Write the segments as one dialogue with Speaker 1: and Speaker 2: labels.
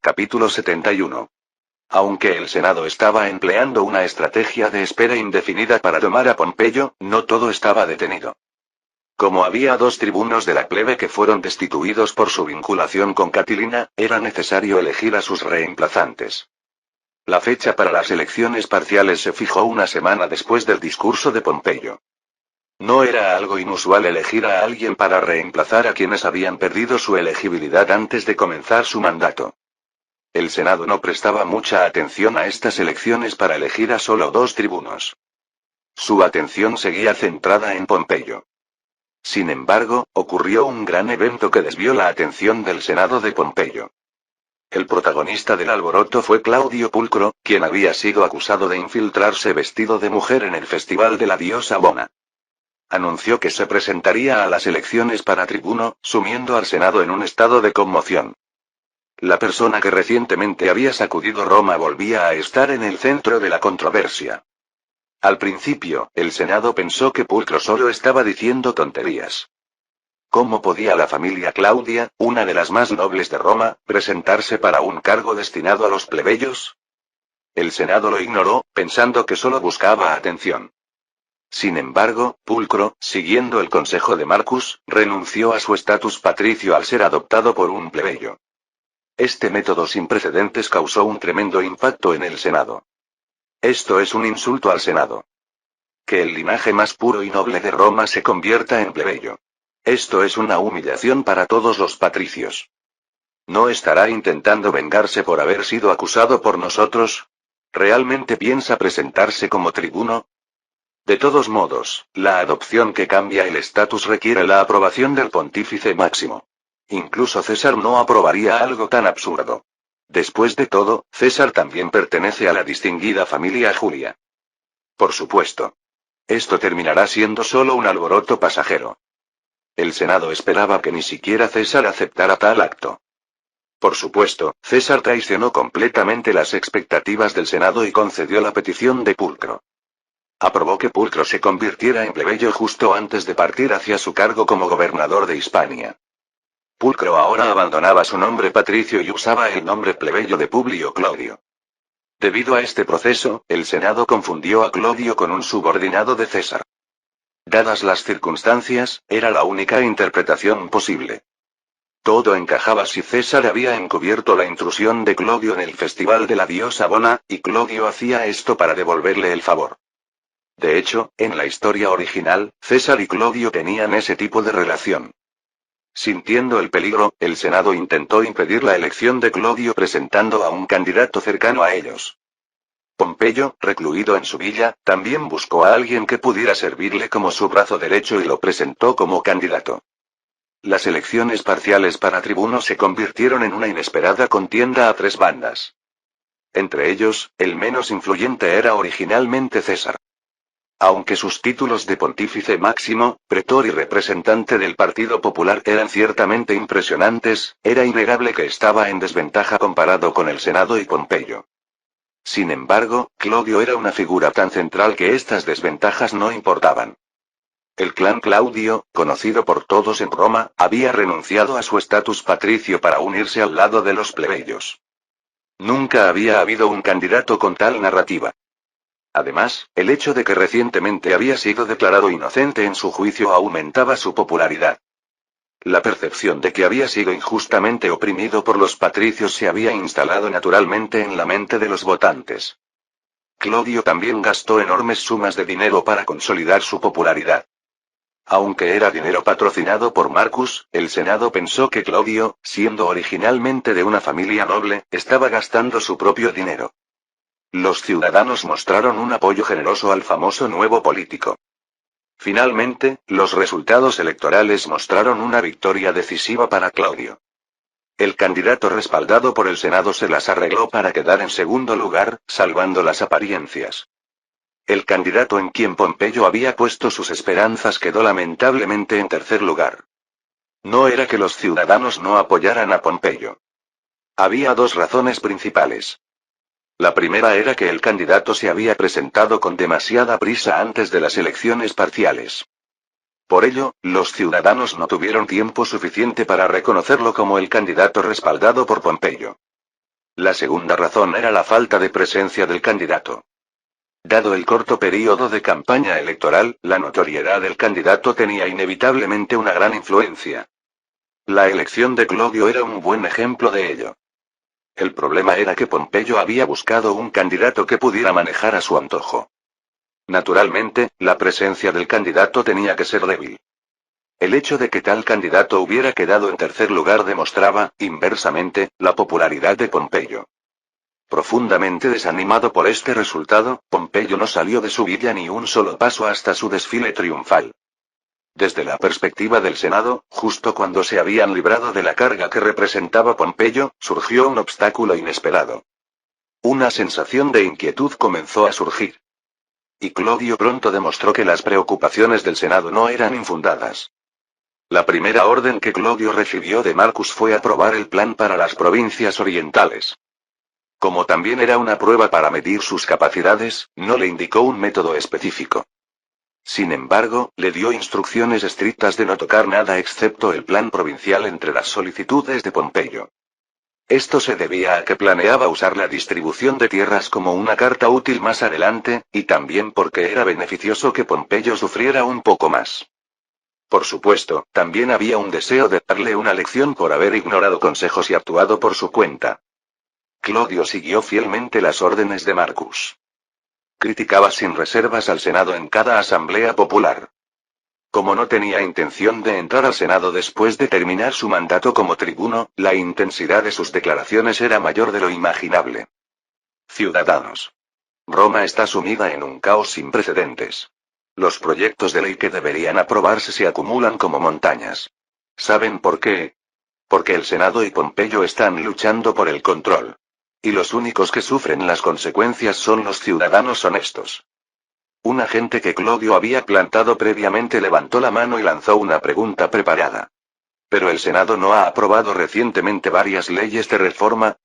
Speaker 1: Capítulo 71. Aunque el Senado estaba empleando una estrategia de espera indefinida para tomar a Pompeyo, no todo estaba detenido. Como había dos tribunos de la plebe que fueron destituidos por su vinculación con Catilina, era necesario elegir a sus reemplazantes. La fecha para las elecciones parciales se fijó una semana después del discurso de Pompeyo. No era algo inusual elegir a alguien para reemplazar a quienes habían perdido su elegibilidad antes de comenzar su mandato. El Senado no prestaba mucha atención a estas elecciones para elegir a solo dos tribunos. Su atención seguía centrada en Pompeyo. Sin embargo, ocurrió un gran evento que desvió la atención del Senado de Pompeyo. El protagonista del alboroto fue Claudio Pulcro, quien había sido acusado de infiltrarse vestido de mujer en el festival de la diosa Bona. Anunció que se presentaría a las elecciones para tribuno, sumiendo al Senado en un estado de conmoción. La persona que recientemente había sacudido Roma volvía a estar en el centro de la controversia. Al principio, el Senado pensó que Pulcro solo estaba diciendo tonterías. ¿Cómo podía la familia Claudia, una de las más nobles de Roma, presentarse para un cargo destinado a los plebeyos? El Senado lo ignoró, pensando que solo buscaba atención. Sin embargo, Pulcro, siguiendo el consejo de Marcus, renunció a su estatus patricio al ser adoptado por un plebeyo. Este método sin precedentes causó un tremendo impacto en el Senado. Esto es un insulto al Senado. Que el linaje más puro y noble de Roma se convierta en plebeyo. Esto es una humillación para todos los patricios. ¿No estará intentando vengarse por haber sido acusado por nosotros? ¿Realmente piensa presentarse como tribuno? De todos modos, la adopción que cambia el estatus requiere la aprobación del pontífice máximo. Incluso César no aprobaría algo tan absurdo. Después de todo, César también pertenece a la distinguida familia Julia. Por supuesto. Esto terminará siendo solo un alboroto pasajero. El Senado esperaba que ni siquiera César aceptara tal acto. Por supuesto, César traicionó completamente las expectativas del Senado y concedió la petición de Pulcro. Aprobó que Pulcro se convirtiera en plebeyo justo antes de partir hacia su cargo como gobernador de Hispania. Pulcro ahora abandonaba su nombre patricio y usaba el nombre plebeyo de Publio Clodio. Debido a este proceso, el Senado confundió a Clodio con un subordinado de César. Dadas las circunstancias, era la única interpretación posible. Todo encajaba si César había encubierto la intrusión de Clodio en el festival de la diosa Bona, y Clodio hacía esto para devolverle el favor. De hecho, en la historia original, César y Clodio tenían ese tipo de relación. Sintiendo el peligro, el Senado intentó impedir la elección de Clodio presentando a un candidato cercano a ellos. Pompeyo, recluido en su villa, también buscó a alguien que pudiera servirle como su brazo derecho y lo presentó como candidato. Las elecciones parciales para tribuno se convirtieron en una inesperada contienda a tres bandas. Entre ellos, el menos influyente era originalmente César. Aunque sus títulos de pontífice máximo, pretor y representante del Partido Popular eran ciertamente impresionantes, era innegable que estaba en desventaja comparado con el Senado y Pompeyo. Sin embargo, Clodio era una figura tan central que estas desventajas no importaban. El clan Claudio, conocido por todos en Roma, había renunciado a su estatus patricio para unirse al lado de los plebeyos. Nunca había habido un candidato con tal narrativa. Además, el hecho de que recientemente había sido declarado inocente en su juicio aumentaba su popularidad. La percepción de que había sido injustamente oprimido por los patricios se había instalado naturalmente en la mente de los votantes. Clodio también gastó enormes sumas de dinero para consolidar su popularidad. Aunque era dinero patrocinado por Marcus, el Senado pensó que Clodio, siendo originalmente de una familia noble, estaba gastando su propio dinero. Los ciudadanos mostraron un apoyo generoso al famoso nuevo político. Finalmente, los resultados electorales mostraron una victoria decisiva para Clodio. El candidato respaldado por el Senado se las arregló para quedar en segundo lugar, salvando las apariencias. El candidato en quien Pompeyo había puesto sus esperanzas quedó lamentablemente en tercer lugar. No era que los ciudadanos no apoyaran a Pompeyo. Había dos razones principales. La primera era que el candidato se había presentado con demasiada prisa antes de las elecciones parciales. Por ello, los ciudadanos no tuvieron tiempo suficiente para reconocerlo como el candidato respaldado por Pompeyo. La segunda razón era la falta de presencia del candidato. Dado el corto período de campaña electoral, la notoriedad del candidato tenía inevitablemente una gran influencia. La elección de Clodio era un buen ejemplo de ello. El problema era que Pompeyo había buscado un candidato que pudiera manejar a su antojo. Naturalmente, la presencia del candidato tenía que ser débil. El hecho de que tal candidato hubiera quedado en tercer lugar demostraba, inversamente, la popularidad de Pompeyo. Profundamente desanimado por este resultado, Pompeyo no salió de su villa ni un solo paso hasta su desfile triunfal. Desde la perspectiva del Senado, justo cuando se habían librado de la carga que representaba Pompeyo, surgió un obstáculo inesperado. Una sensación de inquietud comenzó a surgir. Y Clodio pronto demostró que las preocupaciones del Senado no eran infundadas. La primera orden que Clodio recibió de Marcus fue aprobar el plan para las provincias orientales. Como también era una prueba para medir sus capacidades, no le indicó un método específico. Sin embargo, le dio instrucciones estrictas de no tocar nada excepto el plan provincial entre las solicitudes de Pompeyo. Esto se debía a que planeaba usar la distribución de tierras como una carta útil más adelante, y también porque era beneficioso que Pompeyo sufriera un poco más. Por supuesto, también había un deseo de darle una lección por haber ignorado consejos y actuado por su cuenta. Clodio siguió fielmente las órdenes de Marcus. Criticaba sin reservas al Senado en cada asamblea popular. Como no tenía intención de entrar al Senado después de terminar su mandato como tribuno, la intensidad de sus declaraciones era mayor de lo imaginable. Ciudadanos. Roma está sumida en un caos sin precedentes. Los proyectos de ley que deberían aprobarse se acumulan como montañas. ¿Saben por qué? Porque el Senado y Pompeyo están luchando por el control. Y los únicos que sufren las consecuencias son los ciudadanos honestos. Un agente que Clodio había plantado previamente levantó la mano y lanzó una pregunta preparada. ¿Pero el Senado no ha aprobado recientemente varias leyes de reforma?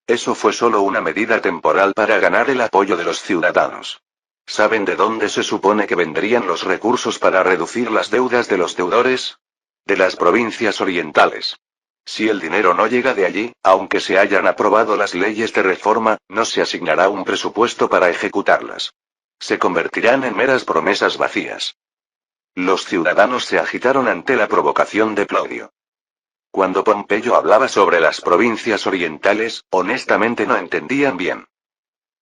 Speaker 1: Eso fue solo una medida temporal para ganar el apoyo de los ciudadanos. ¿Saben de dónde se supone que vendrían los recursos para reducir las deudas de los deudores? De las provincias orientales. Si el dinero no llega de allí, aunque se hayan aprobado las leyes de reforma, no se asignará un presupuesto para ejecutarlas. Se convertirán en meras promesas vacías. Los ciudadanos se agitaron ante la provocación de Clodio. Cuando Pompeyo hablaba sobre las provincias orientales, honestamente no entendían bien.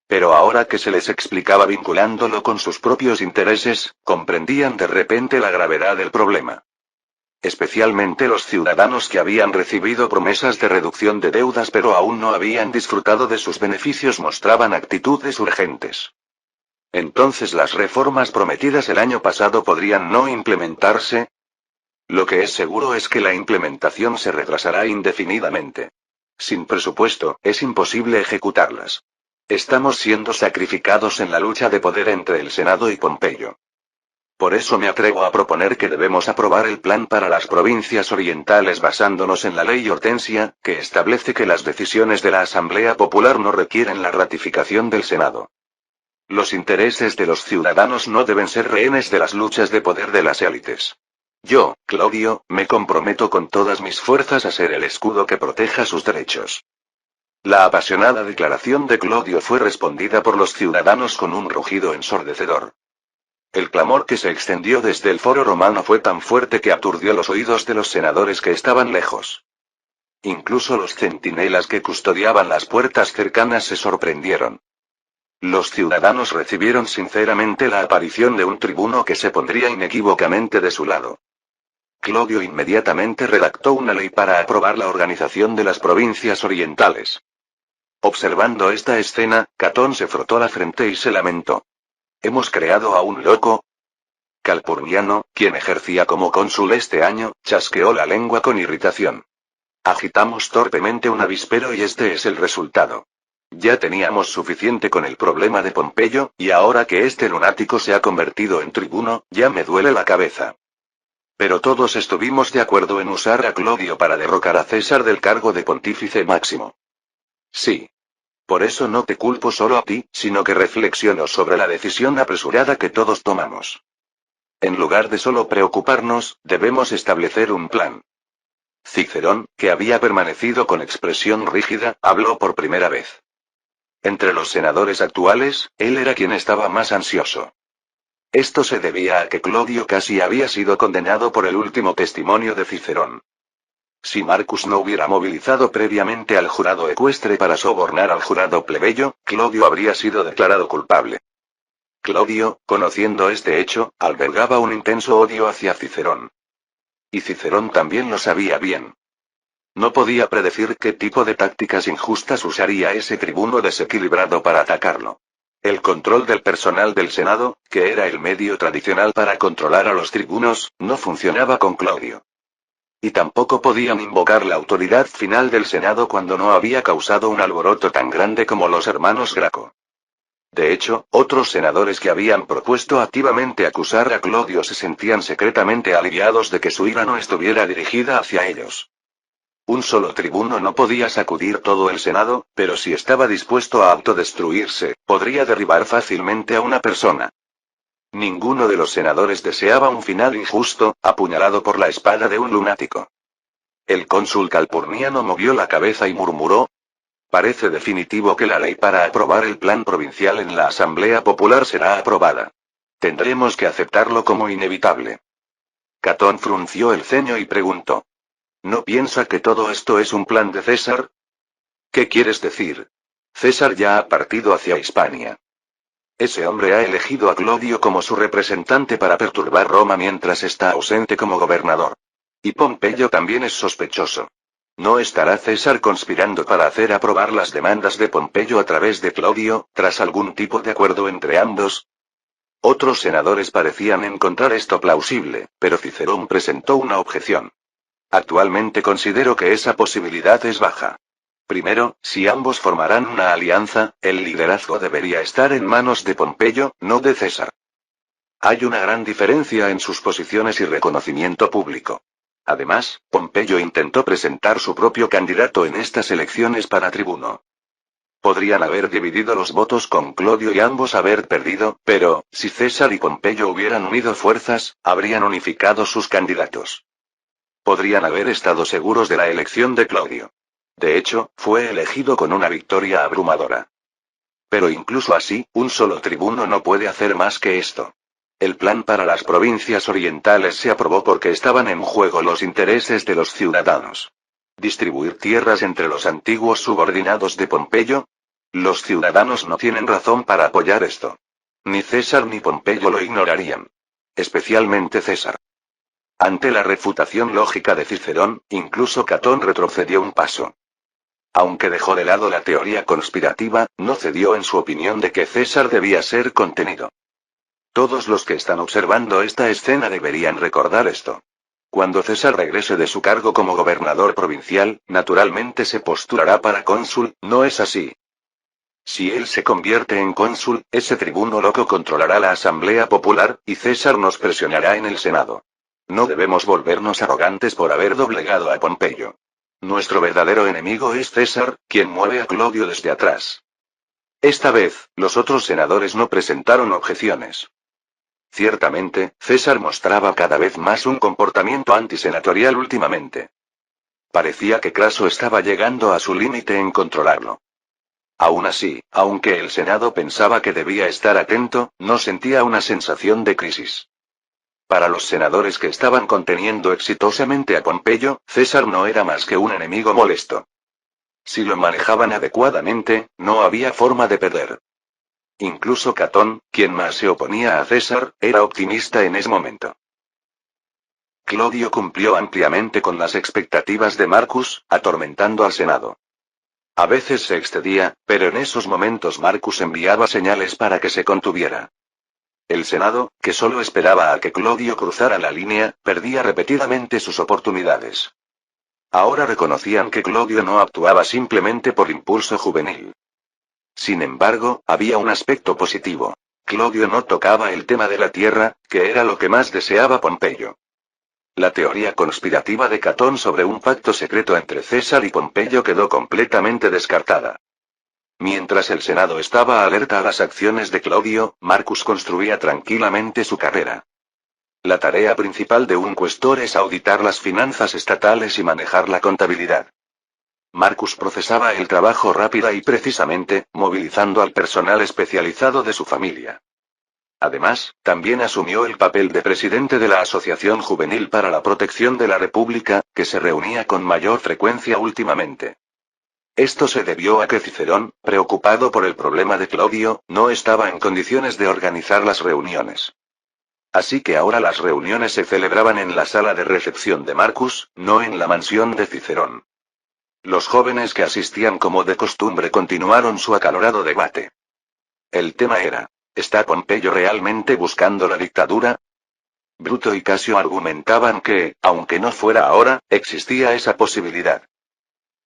Speaker 1: Pero ahora que se les explicaba vinculándolo con sus propios intereses, comprendían de repente la gravedad del problema. Especialmente los ciudadanos que habían recibido promesas de reducción de deudas pero aún no habían disfrutado de sus beneficios mostraban actitudes urgentes. Entonces las reformas prometidas el año pasado podrían no implementarse. Lo que es seguro es que la implementación se retrasará indefinidamente. Sin presupuesto, es imposible ejecutarlas. Estamos siendo sacrificados en la lucha de poder entre el Senado y Pompeyo. Por eso me atrevo a proponer que debemos aprobar el plan para las provincias orientales basándonos en la ley Hortensia, que establece que las decisiones de la Asamblea Popular no requieren la ratificación del Senado. Los intereses de los ciudadanos no deben ser rehenes de las luchas de poder de las élites. Yo, Clodio, me comprometo con todas mis fuerzas a ser el escudo que proteja sus derechos. La apasionada declaración de Clodio fue respondida por los ciudadanos con un rugido ensordecedor. El clamor que se extendió desde el foro romano fue tan fuerte que aturdió los oídos de los senadores que estaban lejos. Incluso los centinelas que custodiaban las puertas cercanas se sorprendieron. Los ciudadanos recibieron sinceramente la aparición de un tribuno que se pondría inequívocamente de su lado. Clodio inmediatamente redactó una ley para aprobar la organización de las provincias orientales. Observando esta escena, Catón se frotó la frente y se lamentó. ¿Hemos creado a un loco? Calpurniano, quien ejercía como cónsul este año, chasqueó la lengua con irritación. Agitamos torpemente un avispero y este es el resultado. Ya teníamos suficiente con el problema de Pompeyo, y ahora que este lunático se ha convertido en tribuno, ya me duele la cabeza. Pero todos estuvimos de acuerdo en usar a Clodio para derrocar a César del cargo de pontífice máximo. Sí. Por eso no te culpo solo a ti, sino que reflexiono sobre la decisión apresurada que todos tomamos. En lugar de solo preocuparnos, debemos establecer un plan. Cicerón, que había permanecido con expresión rígida, habló por primera vez. Entre los senadores actuales, él era quien estaba más ansioso. Esto se debía a que Clodio casi había sido condenado por el último testimonio de Cicerón. Si Marcus no hubiera movilizado previamente al jurado ecuestre para sobornar al jurado plebeyo, Clodio habría sido declarado culpable. Clodio, conociendo este hecho, albergaba un intenso odio hacia Cicerón. Y Cicerón también lo sabía bien. No podía predecir qué tipo de tácticas injustas usaría ese tribuno desequilibrado para atacarlo. El control del personal del Senado, que era el medio tradicional para controlar a los tribunos, no funcionaba con Clodio. Y tampoco podían invocar la autoridad final del Senado cuando no había causado un alboroto tan grande como los hermanos Graco. De hecho, otros senadores que habían propuesto activamente acusar a Clodio se sentían secretamente aliviados de que su ira no estuviera dirigida hacia ellos. Un solo tribuno no podía sacudir todo el Senado, pero si estaba dispuesto a autodestruirse, podría derribar fácilmente a una persona. Ninguno de los senadores deseaba un final injusto, apuñalado por la espada de un lunático. El cónsul calpurniano movió la cabeza y murmuró: parece definitivo que la ley para aprobar el plan provincial en la Asamblea Popular será aprobada. Tendremos que aceptarlo como inevitable. Catón frunció el ceño y preguntó: ¿no piensa que todo esto es un plan de César? ¿Qué quieres decir? César ya ha partido hacia Hispania. Ese hombre ha elegido a Clodio como su representante para perturbar Roma mientras está ausente como gobernador. Y Pompeyo también es sospechoso. ¿No estará César conspirando para hacer aprobar las demandas de Pompeyo a través de Clodio, tras algún tipo de acuerdo entre ambos? Otros senadores parecían encontrar esto plausible, pero Cicerón presentó una objeción. Actualmente considero que esa posibilidad es baja. Primero, si ambos formarán una alianza, el liderazgo debería estar en manos de Pompeyo, no de César. Hay una gran diferencia en sus posiciones y reconocimiento público. Además, Pompeyo intentó presentar su propio candidato en estas elecciones para tribuno. Podrían haber dividido los votos con Clodio y ambos haber perdido, pero, si César y Pompeyo hubieran unido fuerzas, habrían unificado sus candidatos. Podrían haber estado seguros de la elección de Clodio. De hecho, fue elegido con una victoria abrumadora. Pero incluso así, un solo tribuno no puede hacer más que esto. El plan para las provincias orientales se aprobó porque estaban en juego los intereses de los ciudadanos. ¿Distribuir tierras entre los antiguos subordinados de Pompeyo? Los ciudadanos no tienen razón para apoyar esto. Ni César ni Pompeyo lo ignorarían. Especialmente César. Ante la refutación lógica de Cicerón, incluso Catón retrocedió un paso. Aunque dejó de lado la teoría conspirativa, no cedió en su opinión de que César debía ser contenido. Todos los que están observando esta escena deberían recordar esto. Cuando César regrese de su cargo como gobernador provincial, naturalmente se postulará para cónsul, ¿no es así? Si él se convierte en cónsul, ese tribuno loco controlará la Asamblea Popular, y César nos presionará en el Senado. No debemos volvernos arrogantes por haber doblegado a Pompeyo. Nuestro verdadero enemigo es César, quien mueve a Clodio desde atrás. Esta vez, los otros senadores no presentaron objeciones. Ciertamente, César mostraba cada vez más un comportamiento antisenatorial últimamente. Parecía que Craso estaba llegando a su límite en controlarlo. Aún así, aunque el Senado pensaba que debía estar atento, no sentía una sensación de crisis. Para los senadores que estaban conteniendo exitosamente a Pompeyo, César no era más que un enemigo molesto. Si lo manejaban adecuadamente, no había forma de perder. Incluso Catón, quien más se oponía a César, era optimista en ese momento. Clodio cumplió ampliamente con las expectativas de Marcus, atormentando al Senado. A veces se excedía, pero en esos momentos Marcus enviaba señales para que se contuviera. El Senado, que solo esperaba a que Clodio cruzara la línea, perdía repetidamente sus oportunidades. Ahora reconocían que Clodio no actuaba simplemente por impulso juvenil. Sin embargo, había un aspecto positivo. Clodio no tocaba el tema de la tierra, que era lo que más deseaba Pompeyo. La teoría conspirativa de Catón sobre un pacto secreto entre César y Pompeyo quedó completamente descartada. Mientras el Senado estaba alerta a las acciones de Clodio, Marcus construía tranquilamente su carrera. La tarea principal de un cuestor es auditar las finanzas estatales y manejar la contabilidad. Marcus procesaba el trabajo rápida y precisamente, movilizando al personal especializado de su familia. Además, también asumió el papel de presidente de la Asociación Juvenil para la Protección de la República, que se reunía con mayor frecuencia últimamente. Esto se debió a que Cicerón, preocupado por el problema de Clodio, no estaba en condiciones de organizar las reuniones. Así que ahora las reuniones se celebraban en la sala de recepción de Marcus, no en la mansión de Cicerón. Los jóvenes que asistían como de costumbre continuaron su acalorado debate. El tema era: ¿está Pompeyo realmente buscando la dictadura? Bruto y Casio argumentaban que, aunque no fuera ahora, existía esa posibilidad.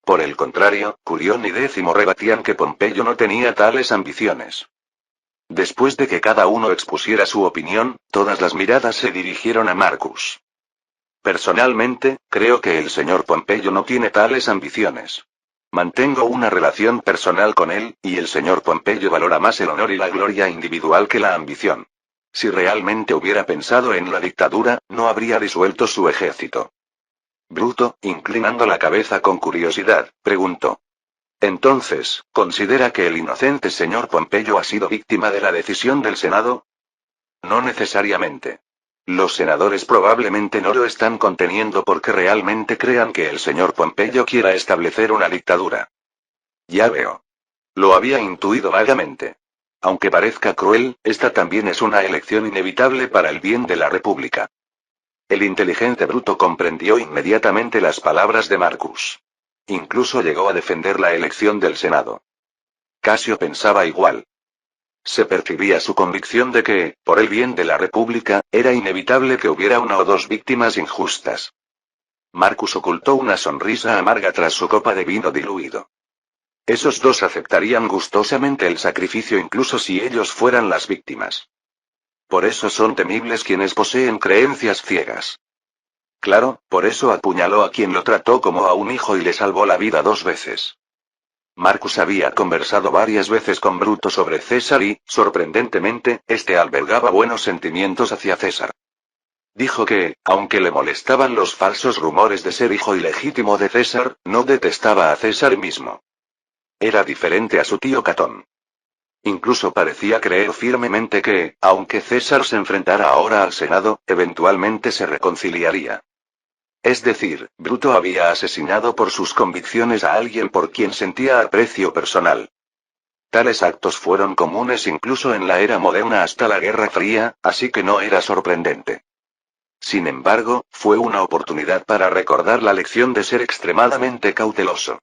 Speaker 1: Por el contrario, Curión y Décimo rebatían que Pompeyo no tenía tales ambiciones. Después de que cada uno expusiera su opinión, todas las miradas se dirigieron a Marcus. Personalmente, creo que el señor Pompeyo no tiene tales ambiciones. Mantengo una relación personal con él, y el señor Pompeyo valora más el honor y la gloria individual que la ambición. Si realmente hubiera pensado en la dictadura, no habría disuelto su ejército. Bruto, inclinando la cabeza con curiosidad, preguntó: Entonces, ¿considera que el inocente señor Pompeyo ha sido víctima de la decisión del Senado? No necesariamente. Los senadores probablemente no lo están conteniendo porque realmente crean que el señor Pompeyo quiera establecer una dictadura. Ya veo. Lo había intuido vagamente. Aunque parezca cruel, esta también es una elección inevitable para el bien de la República. El inteligente Bruto comprendió inmediatamente las palabras de Marcus. Incluso llegó a defender la elección del Senado. Casio pensaba igual. Se percibía su convicción de que, por el bien de la República, era inevitable que hubiera una o dos víctimas injustas. Marcus ocultó una sonrisa amarga tras su copa de vino diluido. Esos dos aceptarían gustosamente el sacrificio incluso si ellos fueran las víctimas. Por eso son temibles quienes poseen creencias ciegas. Claro, por eso apuñaló a quien lo trató como a un hijo y le salvó la vida 2 veces. Marcus había conversado varias veces con Bruto sobre César y, sorprendentemente, este albergaba buenos sentimientos hacia César. Dijo que, aunque le molestaban los falsos rumores de ser hijo ilegítimo de César, no detestaba a César mismo. Era diferente a su tío Catón. Incluso parecía creer firmemente que, aunque César se enfrentara ahora al Senado, eventualmente se reconciliaría. Es decir, Bruto había asesinado por sus convicciones a alguien por quien sentía aprecio personal. Tales actos fueron comunes incluso en la era moderna hasta la Guerra Fría, así que no era sorprendente. Sin embargo, fue una oportunidad para recordar la lección de ser extremadamente cauteloso.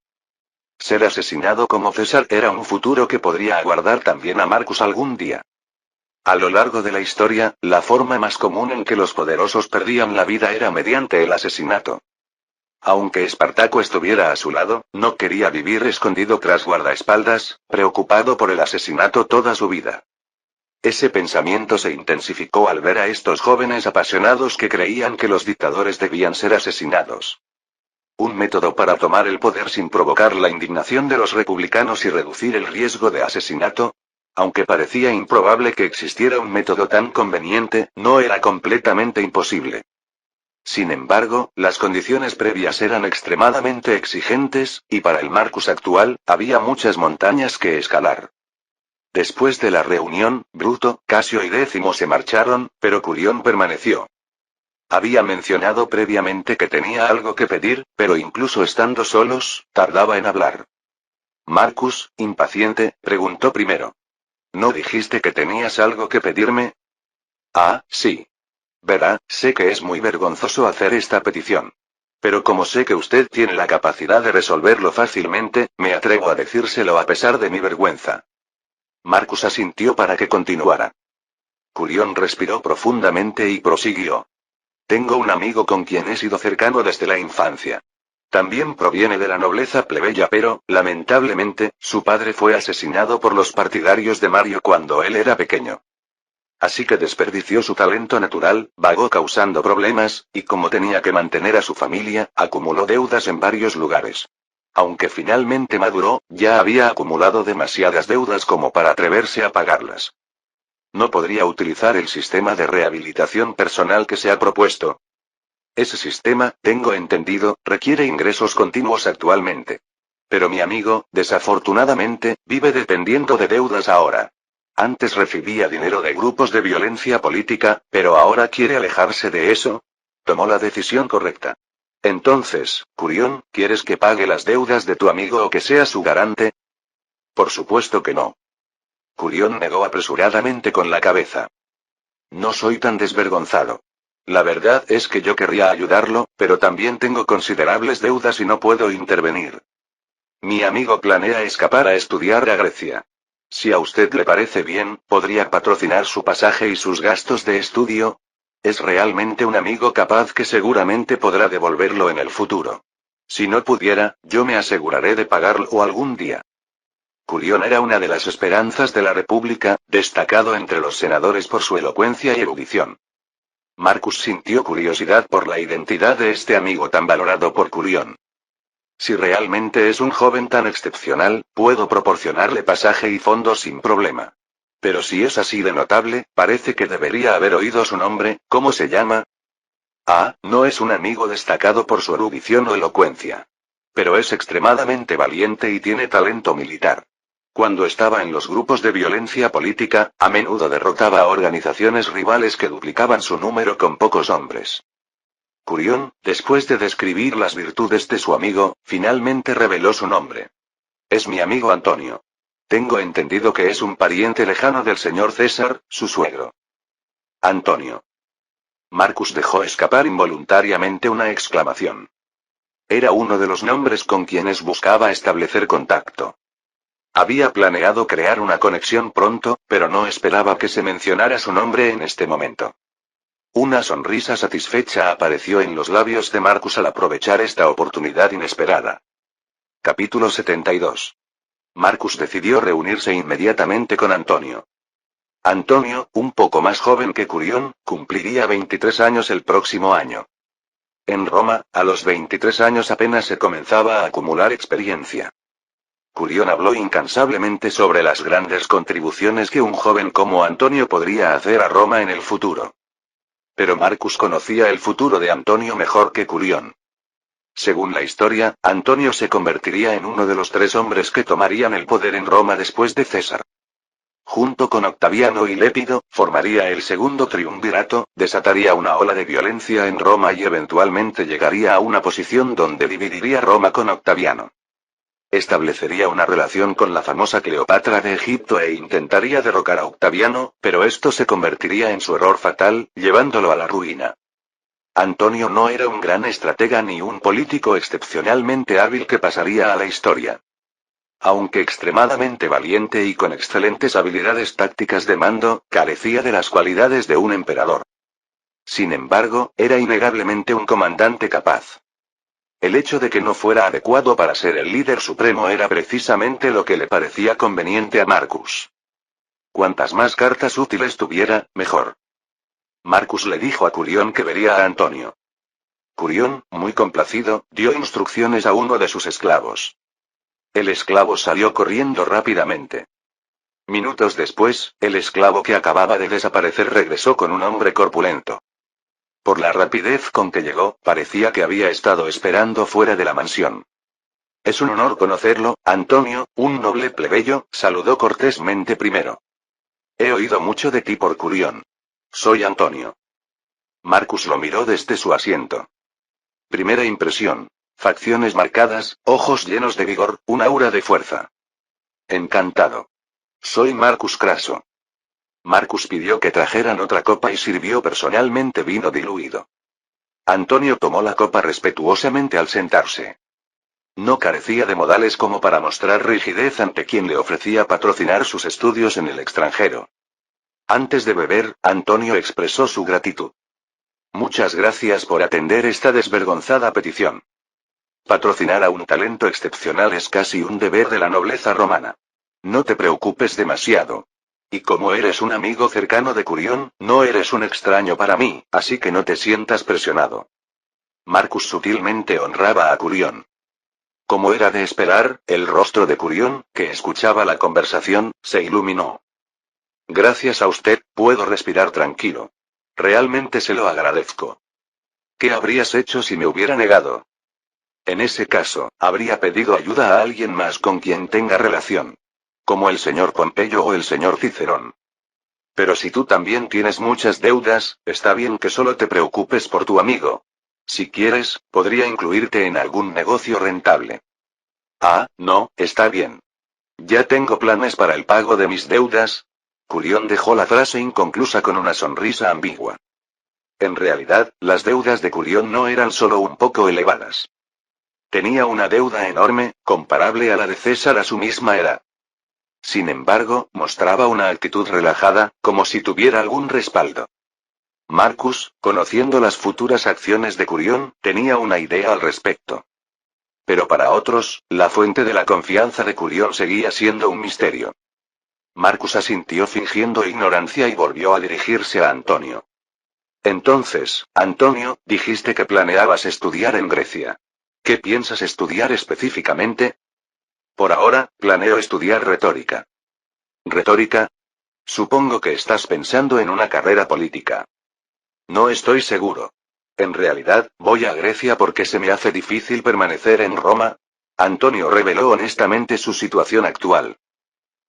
Speaker 1: Ser asesinado como César era un futuro que podría aguardar también a Marcus algún día. A lo largo de la historia, la forma más común en que los poderosos perdían la vida era mediante el asesinato. Aunque Espartaco estuviera a su lado, no quería vivir escondido tras guardaespaldas, preocupado por el asesinato toda su vida. Ese pensamiento se intensificó al ver a estos jóvenes apasionados que creían que los dictadores debían ser asesinados. Un método para tomar el poder sin provocar la indignación de los republicanos y reducir el riesgo de asesinato. Aunque parecía improbable que existiera un método tan conveniente, no era completamente imposible. Sin embargo, las condiciones previas eran extremadamente exigentes, y para el Marcus actual, había muchas montañas que escalar. Después de la reunión, Bruto, Casio y Décimo se marcharon, pero Curión permaneció. Había mencionado previamente que tenía algo que pedir, pero incluso estando solos, tardaba en hablar. Marcus, impaciente, preguntó primero: ¿No dijiste que tenías algo que pedirme? Ah, sí. Verá, sé que es muy vergonzoso hacer esta petición. Pero como sé que usted tiene la capacidad de resolverlo fácilmente, me atrevo a decírselo a pesar de mi vergüenza. Marcus asintió para que continuara. Curión respiró profundamente y prosiguió. Tengo un amigo con quien he sido cercano desde la infancia. También proviene de la nobleza plebeya, pero, lamentablemente, su padre fue asesinado por los partidarios de Mario cuando él era pequeño. Así que desperdició su talento natural, vagó causando problemas, y como tenía que mantener a su familia, acumuló deudas en varios lugares. Aunque finalmente maduró, ya había acumulado demasiadas deudas como para atreverse a pagarlas. ¿No podría utilizar el sistema de rehabilitación personal que se ha propuesto? Ese sistema, tengo entendido, requiere ingresos continuos actualmente. Pero mi amigo, desafortunadamente, vive dependiendo de deudas ahora. Antes recibía dinero de grupos de violencia política, pero ahora quiere alejarse de eso. Tomó la decisión correcta. Entonces, Curión, ¿quieres que pague las deudas de tu amigo o que sea su garante? Por supuesto que no. Curión negó apresuradamente con la cabeza. No soy tan desvergonzado. La verdad es que yo querría ayudarlo, pero también tengo considerables deudas y no puedo intervenir. Mi amigo planea escapar a estudiar a Grecia. Si a usted le parece bien, podría patrocinar su pasaje y sus gastos de estudio. Es realmente un amigo capaz que seguramente podrá devolverlo en el futuro. Si no pudiera, yo me aseguraré de pagarlo algún día. Curión era una de las esperanzas de la República, destacado entre los senadores por su elocuencia y erudición. Marcus sintió curiosidad por la identidad de este amigo tan valorado por Curión. Si realmente es un joven tan excepcional, puedo proporcionarle pasaje y fondos sin problema. Pero si es así de notable, parece que debería haber oído su nombre. ¿Cómo se llama? Ah, no es un amigo destacado por su erudición o elocuencia. Pero es extremadamente valiente y tiene talento militar. Cuando estaba en los grupos de violencia política, a menudo derrotaba a organizaciones rivales que duplicaban su número con pocos hombres. Curión, después de describir las virtudes de su amigo, finalmente reveló su nombre. Es mi amigo Antonio. Tengo entendido que es un pariente lejano del señor César, su suegro. Antonio. Marcus dejó escapar involuntariamente una exclamación. Era uno de los nombres con quienes buscaba establecer contacto. Había planeado crear una conexión pronto, pero no esperaba que se mencionara su nombre en este momento. Una sonrisa satisfecha apareció en los labios de Marcus al aprovechar esta oportunidad inesperada. Capítulo 72. Marcus decidió reunirse inmediatamente con Antonio. Antonio, un poco más joven que Curión, cumpliría 23 años el próximo año. En Roma, a los 23 años apenas se comenzaba a acumular experiencia. Curión habló incansablemente sobre las grandes contribuciones que un joven como Antonio podría hacer a Roma en el futuro. Pero Marcus conocía el futuro de Antonio mejor que Curión. Según la historia, Antonio se convertiría en uno de los 3 hombres que tomarían el poder en Roma después de César. Junto con Octaviano y Lépido, formaría el segundo triunvirato, desataría una ola de violencia en Roma y eventualmente llegaría a una posición donde dividiría Roma con Octaviano. Establecería una relación con la famosa Cleopatra de Egipto e intentaría derrocar a Octaviano, pero esto se convertiría en su error fatal, llevándolo a la ruina. Antonio no era un gran estratega ni un político excepcionalmente hábil que pasaría a la historia. Aunque extremadamente valiente y con excelentes habilidades tácticas de mando, carecía de las cualidades de un emperador. Sin embargo, era innegablemente un comandante capaz. El hecho de que no fuera adecuado para ser el líder supremo era precisamente lo que le parecía conveniente a Marcus. Cuantas más cartas útiles tuviera, mejor. Marcus le dijo a Curión que vería a Antonio. Curión, muy complacido, dio instrucciones a uno de sus esclavos. El esclavo salió corriendo rápidamente. Minutos después, el esclavo que acababa de desaparecer regresó con un hombre corpulento. Por la rapidez con que llegó, parecía que había estado esperando fuera de la mansión. Es un honor conocerlo, Antonio, un noble plebeyo, saludó cortésmente primero. He oído mucho de ti por Curión. Soy Antonio. Marcus lo miró desde su asiento. Primera impresión. Facciones marcadas, ojos llenos de vigor, un aura de fuerza. Encantado. Soy Marcus Craso. Marcus pidió que trajeran otra copa y sirvió personalmente vino diluido. Antonio tomó la copa respetuosamente al sentarse. No carecía de modales como para mostrar rigidez ante quien le ofrecía patrocinar sus estudios en el extranjero. Antes de beber, Antonio expresó su gratitud. Muchas gracias por atender esta desvergonzada petición. Patrocinar a un talento excepcional es casi un deber de la nobleza romana. No te preocupes demasiado. Y como eres un amigo cercano de Curión, no eres un extraño para mí, así que no te sientas presionado. Marcus sutilmente honraba a Curión. Como era de esperar, el rostro de Curión, que escuchaba la conversación, se iluminó. Gracias a usted, puedo respirar tranquilo. Realmente se lo agradezco. ¿Qué habrías hecho si me hubiera negado? En ese caso, habría pedido ayuda a alguien más con quien tenga relación. Como el señor Pompeyo o el señor Cicerón. Pero si tú también tienes muchas deudas, está bien que solo te preocupes por tu amigo. Si quieres, podría incluirte en algún negocio rentable. Ah, no, está bien. Ya tengo planes para el pago de mis deudas. Curión dejó la frase inconclusa con una sonrisa ambigua. En realidad, las deudas de Curión no eran solo un poco elevadas. Tenía una deuda enorme, comparable a la de César a su misma edad. Sin embargo, mostraba una actitud relajada, como si tuviera algún respaldo. Marcus, conociendo las futuras acciones de Curión, tenía una idea al respecto. Pero para otros, la fuente de la confianza de Curión seguía siendo un misterio. Marcus asintió fingiendo ignorancia y volvió a dirigirse a Antonio. Entonces, Antonio, dijiste que planeabas estudiar en Grecia. ¿Qué piensas estudiar específicamente? Por ahora, planeo estudiar retórica. ¿Retórica? Supongo que estás pensando en una carrera política. No estoy seguro. En realidad, voy a Grecia porque se me hace difícil permanecer en Roma. Antonio reveló honestamente su situación actual.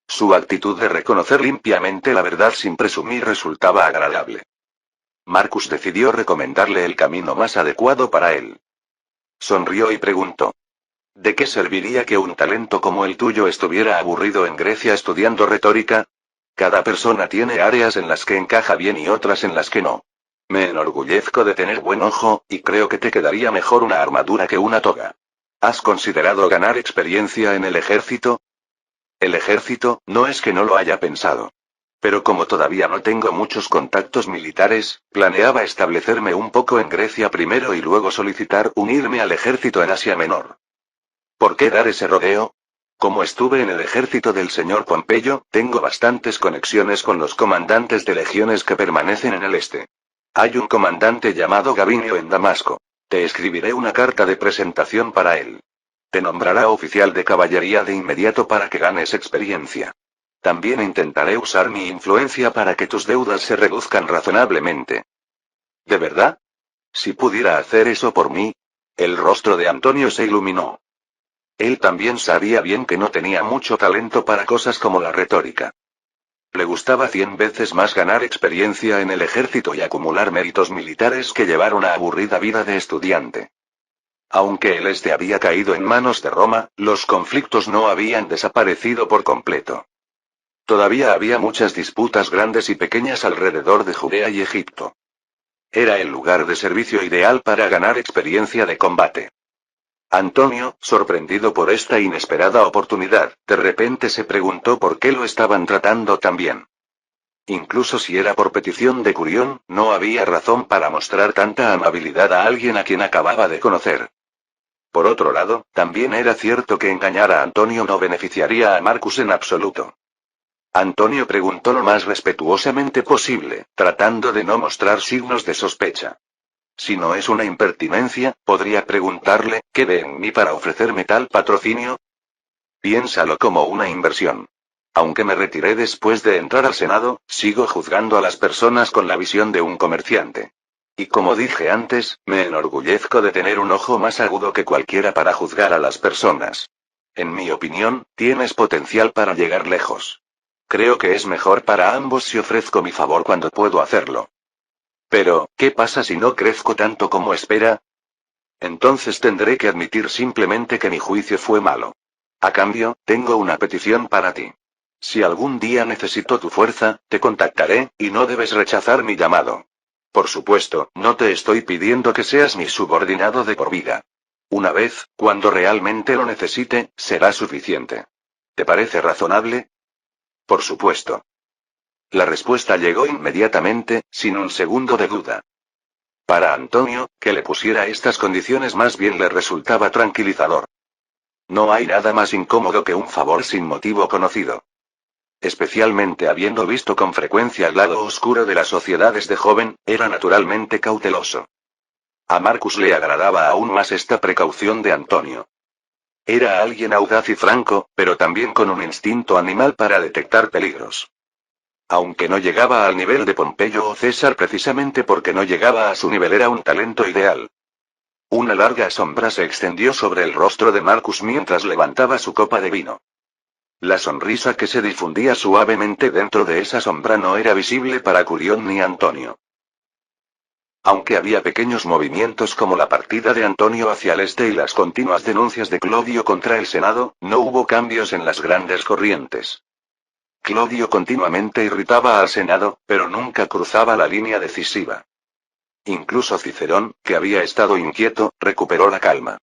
Speaker 1: Su actitud de reconocer limpiamente la verdad sin presumir resultaba agradable. Marcus decidió recomendarle el camino más adecuado para él. Sonrió y preguntó. ¿De qué serviría que un talento como el tuyo estuviera aburrido en Grecia estudiando retórica? Cada persona tiene áreas en las que encaja bien y otras en las que no. Me enorgullezco de tener buen ojo, y creo que te quedaría mejor una armadura que una toga. ¿Has considerado ganar experiencia en el ejército? El ejército, no es que no lo haya pensado. Pero como todavía no tengo muchos contactos militares, planeaba establecerme un poco en Grecia primero y luego solicitar unirme al ejército en Asia Menor. ¿Por qué dar ese rodeo? Como estuve en el ejército del señor Pompeyo, tengo bastantes conexiones con los comandantes de legiones que permanecen en el este. Hay un comandante llamado Gabinio en Damasco. Te escribiré una carta de presentación para él. Te nombrará oficial de caballería de inmediato para que ganes experiencia. También intentaré usar mi influencia para que tus deudas se reduzcan razonablemente. ¿De verdad? Si pudiera hacer eso por mí. El rostro de Antonio se iluminó. Él también sabía bien que no tenía mucho talento para cosas como la retórica. Le gustaba 100 veces más ganar experiencia en el ejército y acumular méritos militares que llevar una aburrida vida de estudiante. Aunque el este había caído en manos de Roma, los conflictos no habían desaparecido por completo. Todavía había muchas disputas grandes y pequeñas alrededor de Judea y Egipto. Era el lugar de servicio ideal para ganar experiencia de combate. Antonio, sorprendido por esta inesperada oportunidad, de repente se preguntó por qué lo estaban tratando tan bien. Incluso si era por petición de Curión, no había razón para mostrar tanta amabilidad a alguien a quien acababa de conocer. Por otro lado, también era cierto que engañar a Antonio no beneficiaría a Marcus en absoluto. Antonio preguntó lo más respetuosamente posible, tratando de no mostrar signos de sospecha. Si no es una impertinencia, podría preguntarle, ¿qué ve en mí para ofrecerme tal patrocinio? Piénsalo como una inversión. Aunque me retiré después de entrar al Senado, sigo juzgando a las personas con la visión de un comerciante. Y como dije antes, me enorgullezco de tener un ojo más agudo que cualquiera para juzgar a las personas. En mi opinión, tienes potencial para llegar lejos. Creo que es mejor para ambos si ofrezco mi favor cuando puedo hacerlo. Pero, ¿qué pasa si no crezco tanto como espera? Entonces tendré que admitir simplemente que mi juicio fue malo. A cambio, tengo una petición para ti. Si algún día necesito tu fuerza, te contactaré, y no debes rechazar mi llamado. Por supuesto, no te estoy pidiendo que seas mi subordinado de por vida. Una vez, cuando realmente lo necesite, será suficiente. ¿Te parece razonable? Por supuesto. La respuesta llegó inmediatamente, sin un segundo de duda. Para Antonio, que le pusiera estas condiciones más bien le resultaba tranquilizador. No hay nada más incómodo que un favor sin motivo conocido. Especialmente habiendo visto con frecuencia el lado oscuro de las sociedades de joven, era naturalmente cauteloso. A Marcus le agradaba aún más esta precaución de Antonio. Era alguien audaz y franco, pero también con un instinto animal para detectar peligros. Aunque no llegaba al nivel de Pompeyo o César precisamente porque no llegaba a su nivel, era un talento ideal. Una larga sombra se extendió sobre el rostro de Marcus mientras levantaba su copa de vino. La sonrisa que se difundía suavemente dentro de esa sombra no era visible para Curión ni Antonio. Aunque había pequeños movimientos como la partida de Antonio hacia el este y las continuas denuncias de Clodio contra el Senado, no hubo cambios en las grandes corrientes. Clodio continuamente irritaba al Senado, pero nunca cruzaba la línea decisiva. Incluso Cicerón, que había estado inquieto, recuperó la calma.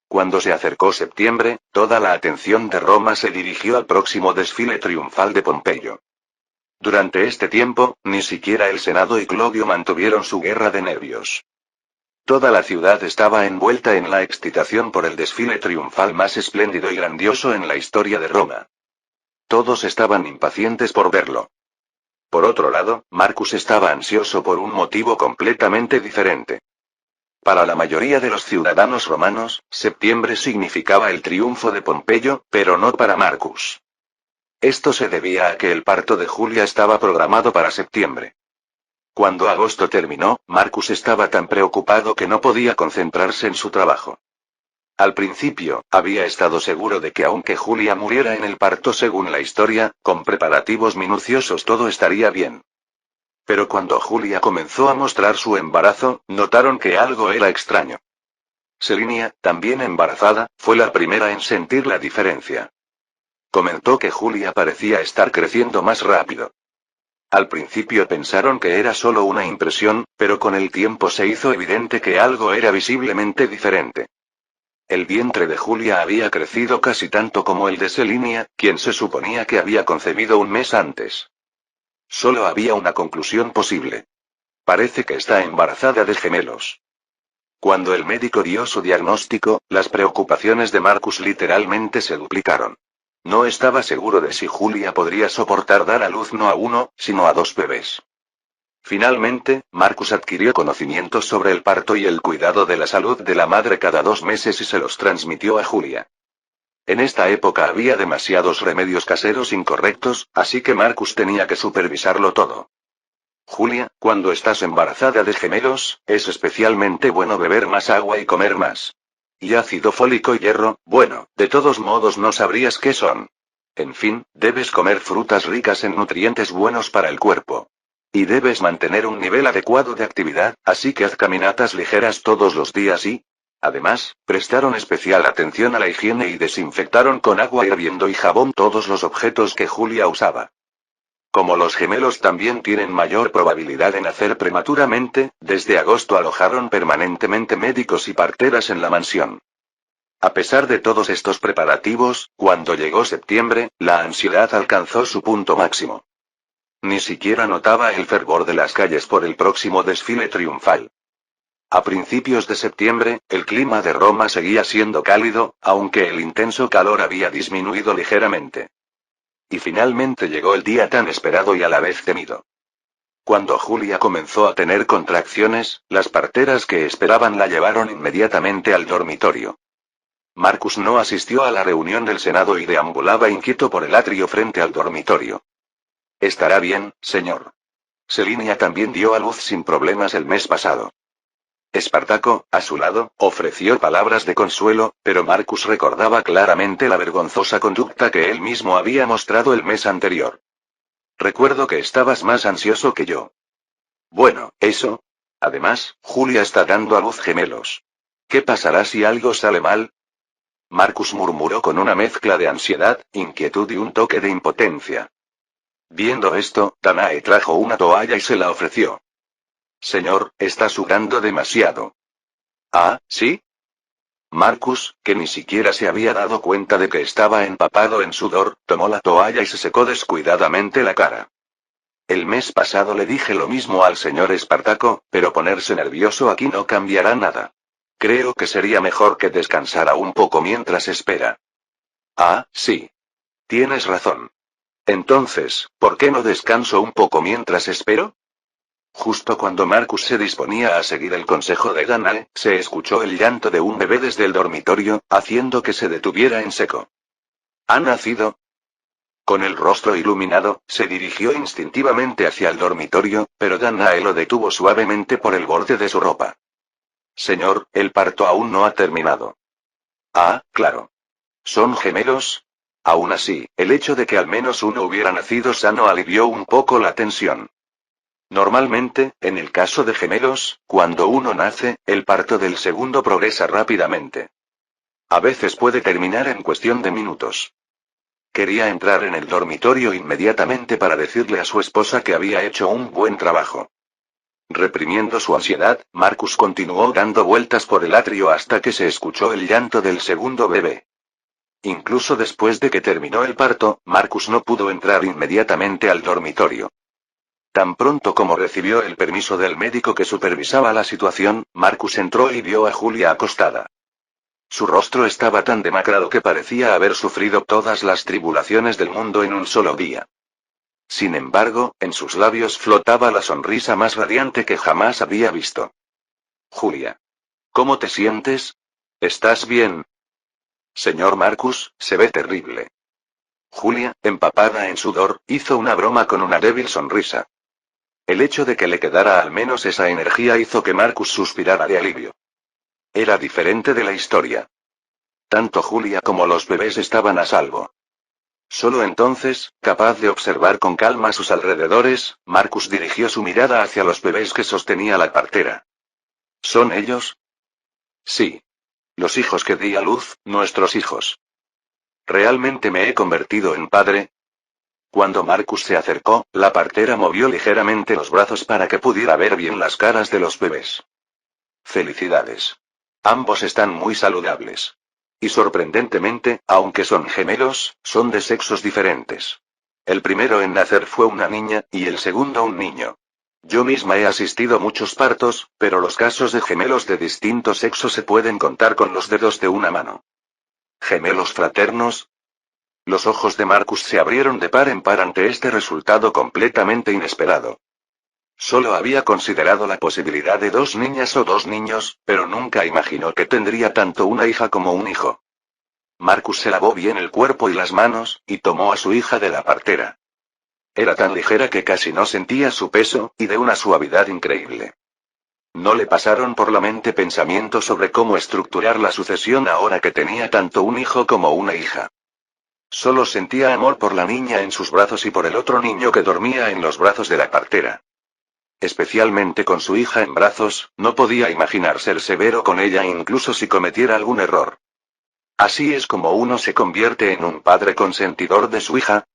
Speaker 1: Cuando se acercó septiembre, toda la atención de Roma se dirigió al próximo desfile triunfal de Pompeyo. Durante este tiempo, ni siquiera el Senado y Clodio mantuvieron su guerra de nervios. Toda la ciudad estaba envuelta en la excitación por el desfile triunfal más espléndido y grandioso en la historia de Roma. Todos estaban impacientes por verlo. Por otro lado, Marcus estaba ansioso por un motivo completamente diferente. Para la mayoría de los ciudadanos romanos, septiembre significaba el triunfo de Pompeyo, pero no para Marcus. Esto se debía a que el parto de Julia estaba programado para septiembre. Cuando agosto terminó, Marcus estaba tan preocupado que no podía concentrarse en su trabajo. Al principio, había estado seguro de que aunque Julia muriera en el parto según la historia, con preparativos minuciosos todo estaría bien. Pero cuando Julia comenzó a mostrar su embarazo, notaron que algo era extraño. Selinia, también embarazada, fue la primera en sentir la diferencia. Comentó que Julia parecía estar creciendo más rápido. Al principio pensaron que era solo una impresión, pero con el tiempo se hizo evidente que algo era visiblemente diferente. El vientre de Julia había crecido casi tanto como el de Selinia, quien se suponía que había concebido un mes antes. Solo había una conclusión posible. Parece que está embarazada de gemelos. Cuando el médico dio su diagnóstico, las preocupaciones de Marcus literalmente se duplicaron. No estaba seguro de si Julia podría soportar dar a luz no a uno, sino a 2 bebés. Finalmente, Marcus adquirió conocimientos sobre el parto y el cuidado de la salud de la madre cada 2 meses y se los transmitió a Julia. En esta época había demasiados remedios caseros incorrectos, así que Marcus tenía que supervisarlo todo. Julia, cuando estás embarazada de gemelos, es especialmente bueno beber más agua y comer más. Y ácido fólico y hierro, bueno, de todos modos no sabrías qué son. En fin, debes comer frutas ricas en nutrientes buenos para el cuerpo. Y debes mantener un nivel adecuado de actividad, así que haz caminatas ligeras todos los días y... Además, prestaron especial atención a la higiene y desinfectaron con agua hirviendo y jabón todos los objetos que Julia usaba. Como los gemelos también tienen mayor probabilidad de nacer prematuramente, desde agosto alojaron permanentemente médicos y parteras en la mansión. A pesar de todos estos preparativos, cuando llegó septiembre, la ansiedad alcanzó su punto máximo. Ni siquiera notaba el fervor de las calles por el próximo desfile triunfal. A principios de septiembre, el clima de Roma seguía siendo cálido, aunque el intenso calor había disminuido ligeramente. Y finalmente llegó el día tan esperado y a la vez temido. Cuando Julia comenzó a tener contracciones, las parteras que esperaban la llevaron inmediatamente al dormitorio. Marcus no asistió a la reunión del Senado y deambulaba inquieto por el atrio frente al dormitorio. Estará bien, señor. Selinia también dio a luz sin problemas el mes pasado. Espartaco, a su lado, ofreció palabras de consuelo, pero Marcus recordaba claramente la vergonzosa conducta que él mismo había mostrado el mes anterior. Recuerdo que estabas más ansioso que yo. Bueno, eso. Además, Julia está dando a luz gemelos. ¿Qué pasará si algo sale mal? Marcus murmuró con una mezcla de ansiedad, inquietud y un toque de impotencia. Viendo esto, Danae trajo una toalla y se la ofreció. Señor, está sudando demasiado. ¿Ah, sí? Marcus, que ni siquiera se había dado cuenta de que estaba empapado en sudor, tomó la toalla y se secó descuidadamente la cara. El mes pasado le dije lo mismo al señor Espartaco, pero ponerse nervioso aquí no cambiará nada. Creo que sería mejor que descansara un poco mientras espera. Ah, sí. Tienes razón. Entonces, ¿por qué no descanso un poco mientras espero? Justo cuando Marcus se disponía a seguir el consejo de Danae, se escuchó el llanto de un bebé desde el dormitorio, haciendo que se detuviera en seco. ¿Ha nacido? Con el rostro iluminado, se dirigió instintivamente hacia el dormitorio, pero Danae lo detuvo suavemente por el borde de su ropa. Señor, el parto aún no ha terminado. Ah, claro. ¿Son gemelos? Aún así, el hecho de que al menos uno hubiera nacido sano alivió un poco la tensión. Normalmente, en el caso de gemelos, cuando uno nace, el parto del segundo progresa rápidamente. A veces puede terminar en cuestión de minutos. Quería entrar en el dormitorio inmediatamente para decirle a su esposa que había hecho un buen trabajo. Reprimiendo su ansiedad, Marcus continuó dando vueltas por el atrio hasta que se escuchó el llanto del segundo bebé. Incluso después de que terminó el parto, Marcus no pudo entrar inmediatamente al dormitorio. Tan pronto como recibió el permiso del médico que supervisaba la situación, Marcus entró y vio a Julia acostada. Su rostro estaba tan demacrado que parecía haber sufrido todas las tribulaciones del mundo en un solo día. Sin embargo, en sus labios flotaba la sonrisa más radiante que jamás había visto. Julia. ¿Cómo te sientes? ¿Estás bien? Señor Marcus, se ve terrible. Julia, empapada en sudor, hizo una broma con una débil sonrisa. El hecho de que le quedara al menos esa energía hizo que Marcus suspirara de alivio. Era diferente de la historia. Tanto Julia como los bebés estaban a salvo. Solo entonces, capaz de observar con calma sus alrededores, Marcus dirigió su mirada hacia los bebés que sostenía la partera. ¿Son ellos? Sí. Los hijos que di a luz, nuestros hijos. ¿Realmente me he convertido en padre? Cuando Marcus se acercó, la partera movió ligeramente los brazos para que pudiera ver bien las caras de los bebés. Felicidades. Ambos están muy saludables. Y sorprendentemente, aunque son gemelos, son de sexos diferentes. El primero en nacer fue una niña, y el segundo un niño. Yo misma he asistido a muchos partos, pero los casos de gemelos de distinto sexo se pueden contar con los dedos de una mano. ¿Gemelos fraternos? Los ojos de Marcus se abrieron de par en par ante este resultado completamente inesperado. Solo había considerado la posibilidad de 2 niñas o 2 niños, pero nunca imaginó que tendría tanto una hija como un hijo. Marcus se lavó bien el cuerpo y las manos, y tomó a su hija de la partera. Era tan ligera que casi no sentía su peso, y de una suavidad increíble. No le pasaron por la mente pensamientos sobre cómo estructurar la sucesión ahora que tenía tanto un hijo como una hija. Solo sentía amor por la niña en sus brazos y por el otro niño que dormía en los brazos de la partera. Especialmente con su hija en brazos, no podía imaginar ser severo con ella incluso si cometiera algún error. ¿Así es como uno se convierte en un padre consentidor de su hija?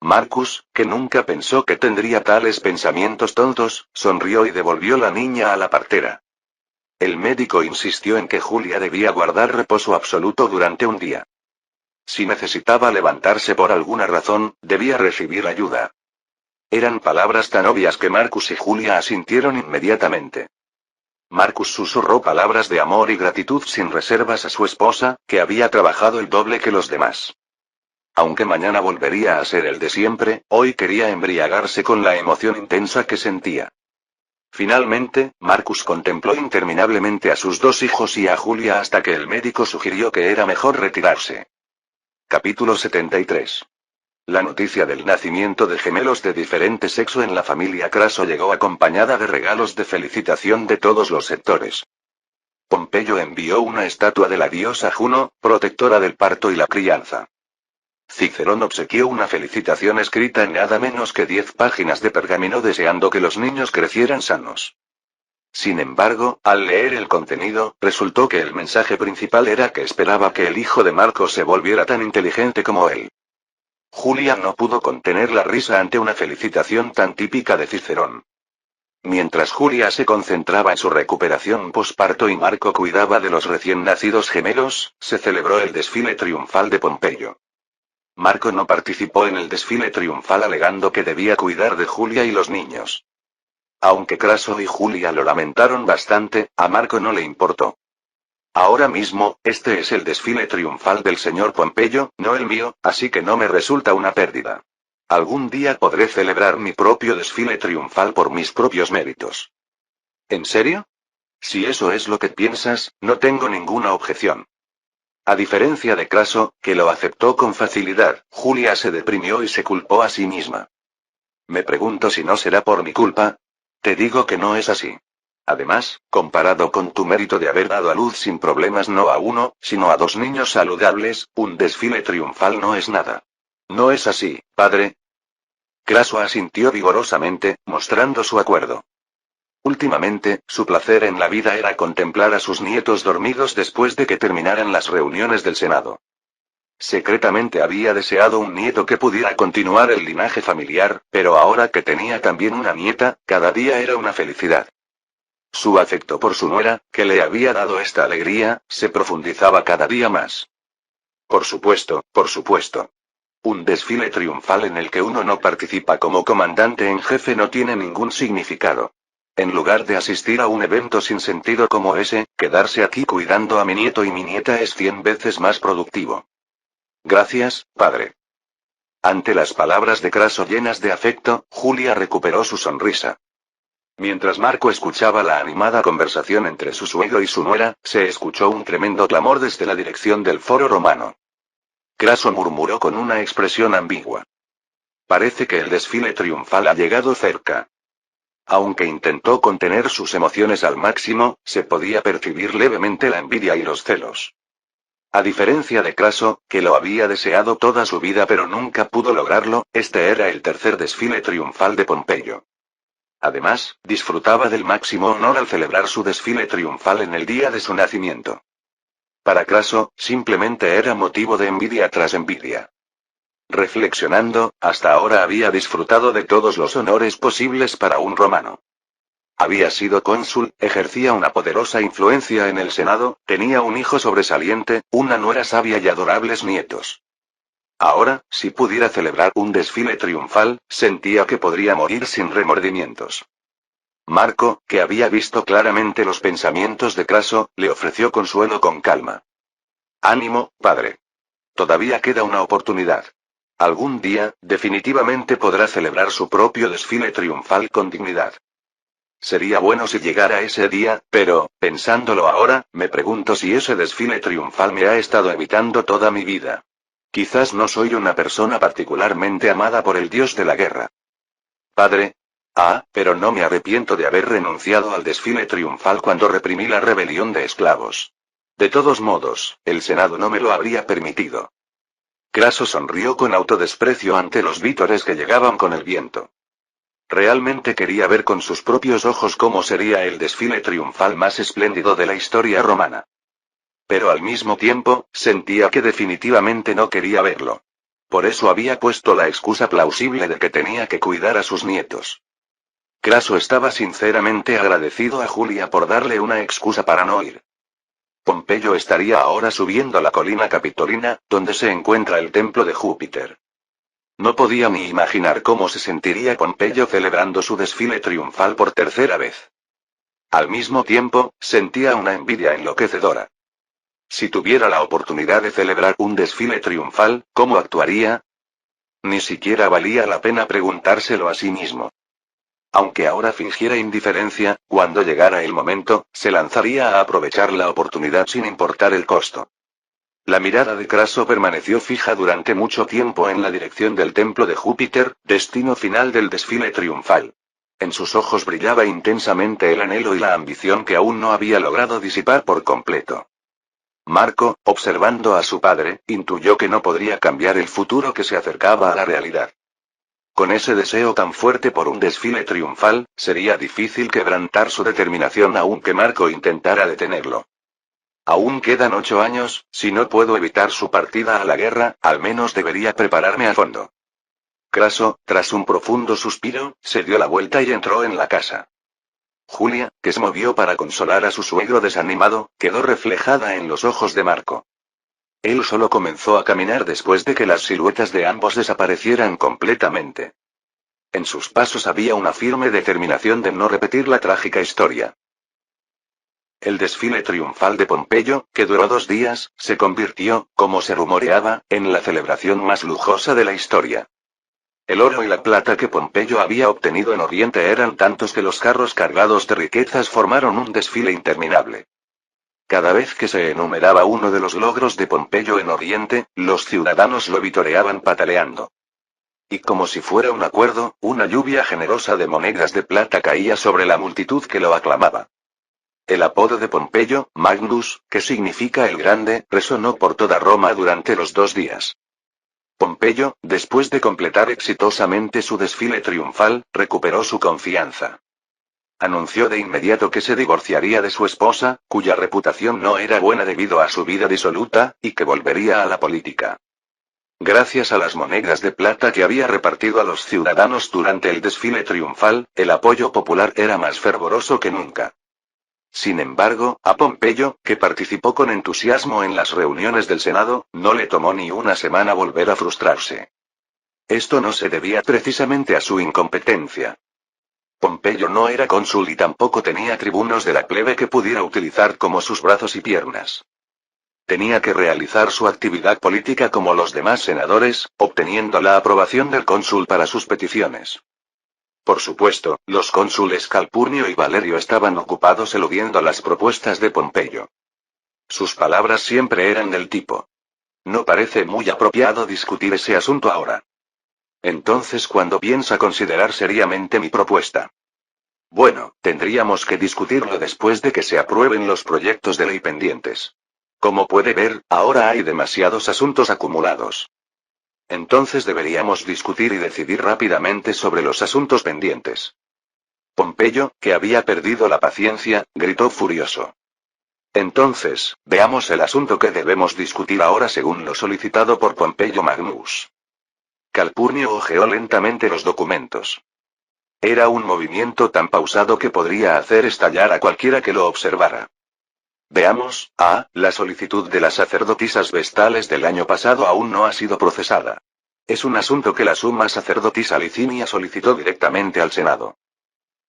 Speaker 1: Marcus, que nunca pensó que tendría tales pensamientos tontos, sonrió y devolvió la niña a la partera. El médico insistió en que Julia debía guardar reposo absoluto durante un día. Si necesitaba levantarse por alguna razón, debía recibir ayuda. Eran palabras tan obvias que Marcus y Julia asintieron inmediatamente. Marcus susurró palabras de amor y gratitud sin reservas a su esposa, que había trabajado el doble que los demás. Aunque mañana volvería a ser el de siempre, hoy quería embriagarse con la emoción intensa que sentía. Finalmente, Marcus contempló interminablemente a sus 2 hijos y a Julia hasta que el médico sugirió que era mejor retirarse. Capítulo 73. La noticia del nacimiento de gemelos de diferente sexo en la familia Craso llegó acompañada de regalos de felicitación de todos los sectores. Pompeyo envió una estatua de la diosa Juno, protectora del parto y la crianza. Cicerón obsequió una felicitación escrita en nada menos que 10 páginas de pergamino deseando que los niños crecieran sanos. Sin embargo, al leer el contenido, resultó que el mensaje principal era que esperaba que el hijo de Marcos se volviera tan inteligente como él. Julia no pudo contener la risa ante una felicitación tan típica de Cicerón. Mientras Julia se concentraba en su recuperación posparto y Marco cuidaba de los recién nacidos gemelos, se celebró el desfile triunfal de Pompeyo. Marco no participó en el desfile triunfal alegando que debía cuidar de Julia y los niños. Aunque Craso y Julia lo lamentaron bastante, a Marco no le importó. Ahora mismo, este es el desfile triunfal del señor Pompeyo, no el mío, así que no me resulta una pérdida. Algún día podré celebrar mi propio desfile triunfal por mis propios méritos. ¿En serio? Si eso es lo que piensas, no tengo ninguna objeción. A diferencia de Craso, que lo aceptó con facilidad, Julia se deprimió y se culpó a sí misma. Me pregunto si no será por mi culpa. Te digo que no es así. Además, comparado con tu mérito de haber dado a luz sin problemas no a uno, sino a dos niños saludables, un desfile triunfal no es nada. ¿No es así, padre? Craso asintió vigorosamente, mostrando su acuerdo. Últimamente, su placer en la vida era contemplar a sus nietos dormidos después de que terminaran las reuniones del Senado. Secretamente había deseado un nieto que pudiera continuar el linaje familiar, pero ahora que tenía también una nieta, cada día era una felicidad. Su afecto por su nuera, que le había dado esta alegría, se profundizaba cada día más. Por supuesto, por supuesto. Un desfile triunfal en el que uno no participa como comandante en jefe no tiene ningún significado. En lugar de asistir a un evento sin sentido como ese, quedarse aquí cuidando a mi nieto y mi nieta es 100 veces más productivo. Gracias, padre. Ante las palabras de Craso llenas de afecto, Julia recuperó su sonrisa. Mientras Marco escuchaba la animada conversación entre su suegro y su nuera, se escuchó un tremendo clamor desde la dirección del foro romano. Craso murmuró con una expresión ambigua. Parece que el desfile triunfal ha llegado cerca. Aunque intentó contener sus emociones al máximo, se podía percibir levemente la envidia y los celos. A diferencia de Craso, que lo había deseado toda su vida pero nunca pudo lograrlo, este era el tercer desfile triunfal de Pompeyo. Además, disfrutaba del máximo honor al celebrar su desfile triunfal en el día de su nacimiento. Para Craso, simplemente era motivo de envidia tras envidia. Reflexionando, hasta ahora había disfrutado de todos los honores posibles para un romano. Había sido cónsul, ejercía una poderosa influencia en el Senado, tenía un hijo sobresaliente, una nuera sabia y adorables nietos. Ahora, si pudiera celebrar un desfile triunfal, sentía que podría morir sin remordimientos. Marco, que había visto claramente los pensamientos de Craso, le ofreció consuelo con calma. Ánimo, padre. Todavía queda una oportunidad. Algún día, definitivamente podrá celebrar su propio desfile triunfal con dignidad. Sería bueno si llegara ese día, pero, pensándolo ahora, me pregunto si ese desfile triunfal me ha estado evitando toda mi vida. Quizás no soy una persona particularmente amada por el dios de la guerra. Padre. Pero no me arrepiento de haber renunciado al desfile triunfal cuando reprimí la rebelión de esclavos. De todos modos, el Senado no me lo habría permitido. Craso sonrió con autodesprecio ante los vítores que llegaban con el viento. Realmente quería ver con sus propios ojos cómo sería el desfile triunfal más espléndido de la historia romana. Pero al mismo tiempo, sentía que definitivamente no quería verlo. Por eso había puesto la excusa plausible de que tenía que cuidar a sus nietos. Craso estaba sinceramente agradecido a Julia por darle una excusa para no ir. Pompeyo estaría ahora subiendo la colina capitolina, donde se encuentra el templo de Júpiter. No podía ni imaginar cómo se sentiría Pompeyo celebrando su desfile triunfal por tercera vez. Al mismo tiempo, sentía una envidia enloquecedora. Si tuviera la oportunidad de celebrar un desfile triunfal, ¿cómo actuaría? Ni siquiera valía la pena preguntárselo a sí mismo. Aunque ahora fingiera indiferencia, cuando llegara el momento, se lanzaría a aprovechar la oportunidad sin importar el costo. La mirada de Craso permaneció fija durante mucho tiempo en la dirección del templo de Júpiter, destino final del desfile triunfal. En sus ojos brillaba intensamente el anhelo y la ambición que aún no había logrado disipar por completo. Marco, observando a su padre, intuyó que no podría cambiar el futuro que se acercaba a la realidad. Con ese deseo tan fuerte por un desfile triunfal, sería difícil quebrantar su determinación aunque Marco intentara detenerlo. Aún quedan 8 años, si no puedo evitar su partida a la guerra, al menos debería prepararme a fondo. Craso, tras un profundo suspiro, se dio la vuelta y entró en la casa. Julia, que se movió para consolar a su suegro desanimado, quedó reflejada en los ojos de Marco. Él solo comenzó a caminar después de que las siluetas de ambos desaparecieran completamente. En sus pasos había una firme determinación de no repetir la trágica historia. El desfile triunfal de Pompeyo, que duró 2 días, se convirtió, como se rumoreaba, en la celebración más lujosa de la historia. El oro y la plata que Pompeyo había obtenido en Oriente eran tantos que los carros cargados de riquezas formaron un desfile interminable. Cada vez que se enumeraba uno de los logros de Pompeyo en Oriente, los ciudadanos lo vitoreaban pataleando. Y como si fuera un acuerdo, una lluvia generosa de monedas de plata caía sobre la multitud que lo aclamaba. El apodo de Pompeyo, Magnus, que significa el grande, resonó por toda Roma durante los 2 días. Pompeyo, después de completar exitosamente su desfile triunfal, recuperó su confianza. Anunció de inmediato que se divorciaría de su esposa, cuya reputación no era buena debido a su vida disoluta, y que volvería a la política. Gracias a las monedas de plata que había repartido a los ciudadanos durante el desfile triunfal, el apoyo popular era más fervoroso que nunca. Sin embargo, a Pompeyo, que participó con entusiasmo en las reuniones del Senado, no le tomó ni una semana volver a frustrarse. Esto no se debía precisamente a su incompetencia. Pompeyo no era cónsul y tampoco tenía tribunos de la plebe que pudiera utilizar como sus brazos y piernas. Tenía que realizar su actividad política como los demás senadores, obteniendo la aprobación del cónsul para sus peticiones. Por supuesto, los cónsules Calpurnio y Valerio estaban ocupados eludiendo las propuestas de Pompeyo. Sus palabras siempre eran del tipo: no parece muy apropiado discutir ese asunto ahora. Entonces, ¿cuándo piensa considerar seriamente mi propuesta? Bueno, tendríamos que discutirlo después de que se aprueben los proyectos de ley pendientes. Como puede ver, ahora hay demasiados asuntos acumulados. Entonces deberíamos discutir y decidir rápidamente sobre los asuntos pendientes. Pompeyo, que había perdido la paciencia, gritó furioso. Entonces, veamos el asunto que debemos discutir ahora según lo solicitado por Pompeyo Magnus. Calpurnio hojeó lentamente los documentos. Era un movimiento tan pausado que podría hacer estallar a cualquiera que lo observara. Veamos, la solicitud de las sacerdotisas vestales del año pasado aún no ha sido procesada. Es un asunto que la suma sacerdotisa Licinia solicitó directamente al Senado.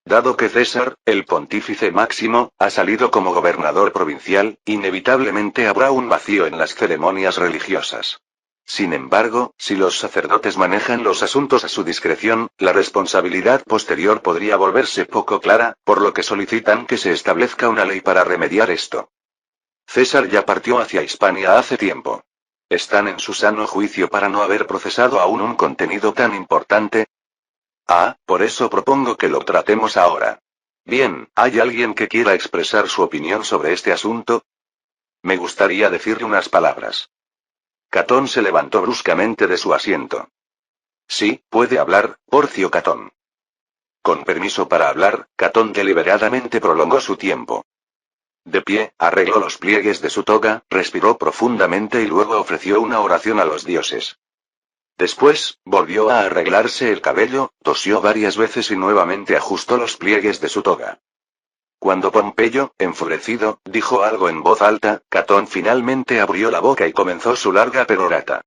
Speaker 1: Dado que César, el pontífice máximo, ha salido como gobernador provincial, inevitablemente habrá un vacío en las ceremonias religiosas. Sin embargo, si los sacerdotes manejan los asuntos a su discreción, la responsabilidad posterior podría volverse poco clara, por lo que solicitan que se establezca una ley para remediar esto. César ya partió hacia Hispania hace tiempo. ¿Están en su sano juicio para no haber procesado aún un contenido tan importante? Por eso propongo que lo tratemos ahora. Bien, ¿hay alguien que quiera expresar su opinión sobre este asunto? Me gustaría decirle unas palabras. Catón se levantó bruscamente de su asiento. Sí, puede hablar, Porcio Catón. Con permiso para hablar, Catón deliberadamente prolongó su tiempo. De pie, arregló los pliegues de su toga, respiró profundamente y luego ofreció una oración a los dioses. Después, volvió a arreglarse el cabello, tosió varias veces y nuevamente ajustó los pliegues de su toga. Cuando Pompeyo, enfurecido, dijo algo en voz alta, Catón finalmente abrió la boca y comenzó su larga perorata.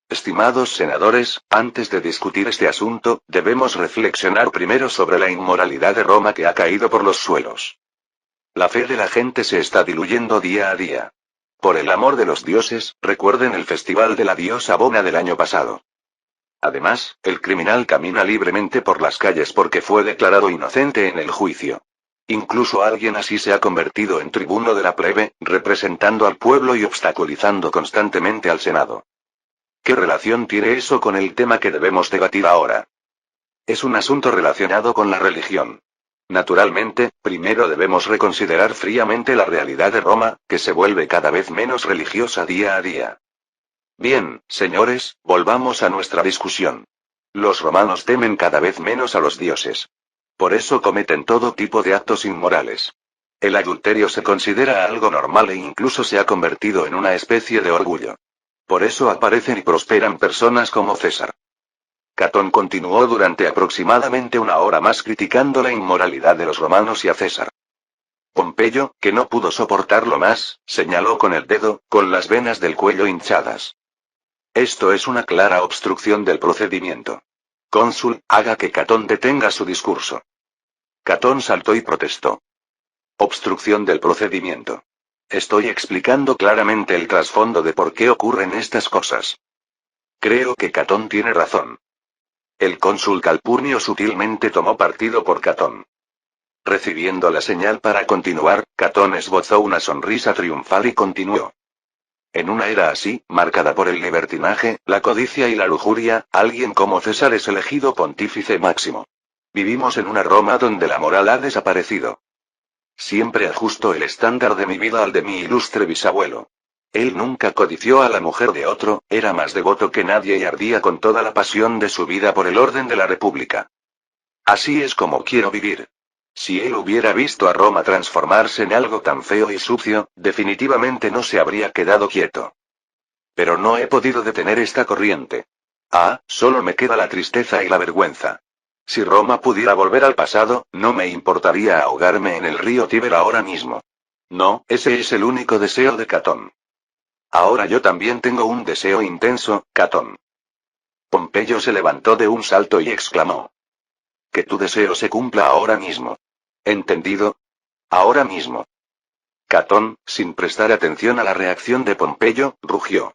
Speaker 1: Estimados senadores, antes de discutir este asunto, debemos reflexionar primero sobre la inmoralidad de Roma que ha caído por los suelos. La fe de la gente se está diluyendo día a día. Por el amor de los dioses, recuerden el festival de la diosa Bona del año pasado. Además, el criminal camina libremente por las calles porque fue declarado inocente en el juicio. Incluso alguien así se ha convertido en tribuno de la plebe, representando al pueblo y obstaculizando constantemente al Senado. ¿Qué relación tiene eso con el tema que debemos debatir ahora? Es un asunto relacionado con la religión. Naturalmente, primero debemos reconsiderar fríamente la realidad de Roma, que se vuelve cada vez menos religiosa día a día. Bien, señores, volvamos a nuestra discusión. Los romanos temen cada vez menos a los dioses. Por eso cometen todo tipo de actos inmorales. El adulterio se considera algo normal e incluso se ha convertido en una especie de orgullo. Por eso aparecen y prosperan personas como César. Catón continuó durante aproximadamente una hora más criticando la inmoralidad de los romanos y a César. Pompeyo, que no pudo soportarlo más, señaló con el dedo, con las venas del cuello hinchadas. Esto es una clara obstrucción del procedimiento. Cónsul, haga que Catón detenga su discurso. Catón saltó y protestó. Obstrucción del procedimiento. Estoy explicando claramente el trasfondo de por qué ocurren estas cosas. Creo que Catón tiene razón. El cónsul Calpurnio sutilmente tomó partido por Catón. Recibiendo la señal para continuar, Catón esbozó una sonrisa triunfal y continuó. En una era así, marcada por el libertinaje, la codicia y la lujuria, alguien como César es elegido pontífice máximo. Vivimos en una Roma donde la moral ha desaparecido. Siempre ajusto el estándar de mi vida al de mi ilustre bisabuelo. Él nunca codició a la mujer de otro, era más devoto que nadie y ardía con toda la pasión de su vida por el orden de la República. Así es como quiero vivir. Si él hubiera visto a Roma transformarse en algo tan feo y sucio, definitivamente no se habría quedado quieto. Pero no he podido detener esta corriente. Solo me queda la tristeza y la vergüenza. Si Roma pudiera volver al pasado, no me importaría ahogarme en el río Tíber ahora mismo. No, ese es el único deseo de Catón. Ahora yo también tengo un deseo intenso, Catón. Pompeyo se levantó de un salto y exclamó. Que tu deseo se cumpla ahora mismo. ¿Entendido? Ahora mismo. Catón, sin prestar atención a la reacción de Pompeyo, rugió.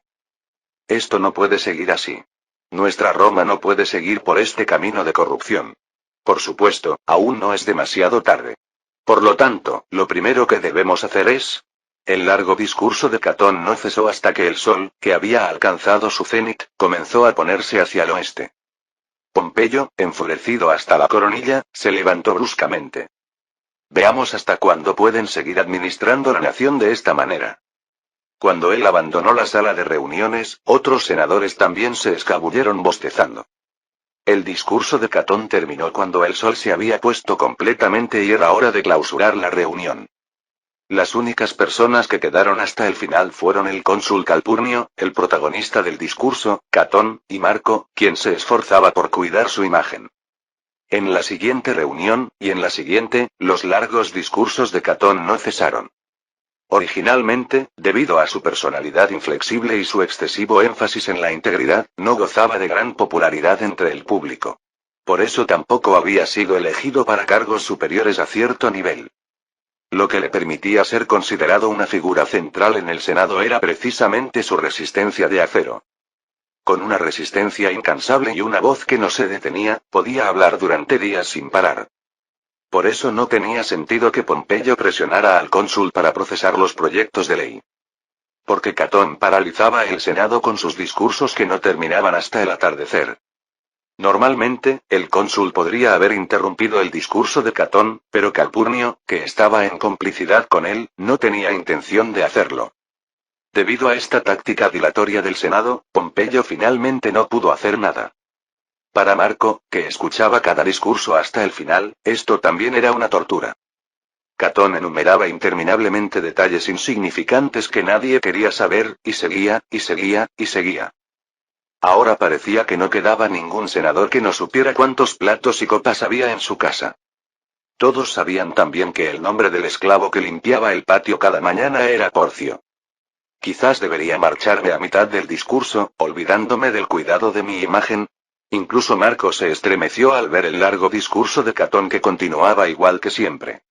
Speaker 1: Esto no puede seguir así. Nuestra Roma no puede seguir por este camino de corrupción. Por supuesto, aún no es demasiado tarde. Por lo tanto, lo primero que debemos hacer es... El largo discurso de Catón no cesó hasta que el sol, que había alcanzado su cenit, comenzó a ponerse hacia el oeste. Pompeyo, enfurecido hasta la coronilla, se levantó bruscamente. Veamos hasta cuándo pueden seguir administrando la nación de esta manera. Cuando él abandonó la sala de reuniones, otros senadores también se escabulleron bostezando. El discurso de Catón terminó cuando el sol se había puesto completamente y era hora de clausurar la reunión. Las únicas personas que quedaron hasta el final fueron el cónsul Calpurnio, el protagonista del discurso, Catón, y Marco, quien se esforzaba por cuidar su imagen. En la siguiente reunión, y en la siguiente, los largos discursos de Catón no cesaron. Originalmente, debido a su personalidad inflexible y su excesivo énfasis en la integridad, no gozaba de gran popularidad entre el público. Por eso tampoco había sido elegido para cargos superiores a cierto nivel. Lo que le permitía ser considerado una figura central en el Senado era precisamente su resistencia de acero. Con una resistencia incansable y una voz que no se detenía, podía hablar durante días sin parar. Por eso no tenía sentido que Pompeyo presionara al cónsul para procesar los proyectos de ley. Porque Catón paralizaba el Senado con sus discursos que no terminaban hasta el atardecer. Normalmente, el cónsul podría haber interrumpido el discurso de Catón, pero Calpurnio, que estaba en complicidad con él, no tenía intención de hacerlo. Debido a esta táctica dilatoria del Senado, Pompeyo finalmente no pudo hacer nada. Para Marco, que escuchaba cada discurso hasta el final, esto también era una tortura. Catón enumeraba interminablemente detalles insignificantes que nadie quería saber, y seguía, y seguía, y seguía. Ahora parecía que no quedaba ningún senador que no supiera cuántos platos y copas había en su casa. Todos sabían también que el nombre del esclavo que limpiaba el patio cada mañana era Porcio. Quizás debería marcharme a mitad del discurso, olvidándome del cuidado de mi imagen. Incluso Marco se estremeció al ver el largo discurso de Catón que continuaba igual que siempre.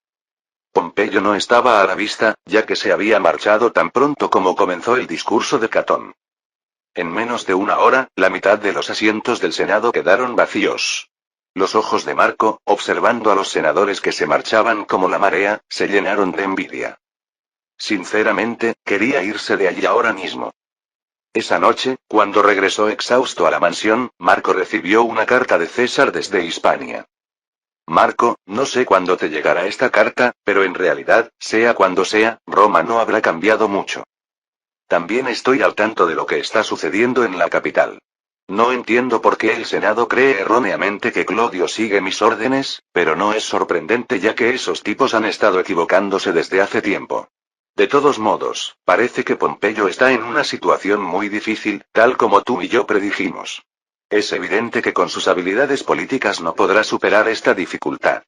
Speaker 1: Pompeyo no estaba a la vista, ya que se había marchado tan pronto como comenzó el discurso de Catón. En menos de una hora, la mitad de los asientos del Senado quedaron vacíos. Los ojos de Marco, observando a los senadores que se marchaban como la marea, se llenaron de envidia. Sinceramente, quería irse de allí ahora mismo. Esa noche, cuando regresó exhausto a la mansión, Marco recibió una carta de César desde Hispania. Marco, no sé cuándo te llegará esta carta, pero en realidad, sea cuando sea, Roma no habrá cambiado mucho. También estoy al tanto de lo que está sucediendo en la capital. No entiendo por qué el Senado cree erróneamente que Clodio sigue mis órdenes, pero no es sorprendente ya que esos tipos han estado equivocándose desde hace tiempo. De todos modos, parece que Pompeyo está en una situación muy difícil, tal como tú y yo predijimos. Es evidente que con sus habilidades políticas no podrá superar esta dificultad.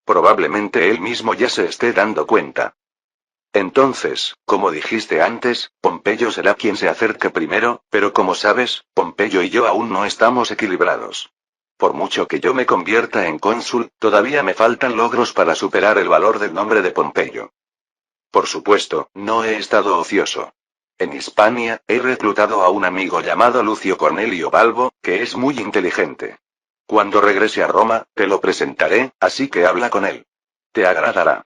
Speaker 1: Probablemente él mismo ya se esté dando cuenta. Entonces, como dijiste antes, Pompeyo será quien se acerque primero, pero como sabes, Pompeyo y yo aún no estamos equilibrados. Por mucho que yo me convierta en cónsul, todavía me faltan logros para superar el valor del nombre de Pompeyo. Por supuesto, no he estado ocioso. En Hispania, he reclutado a un amigo llamado Lucio Cornelio Balbo, que es muy inteligente. Cuando regrese a Roma, te lo presentaré, así que habla con él. Te agradará.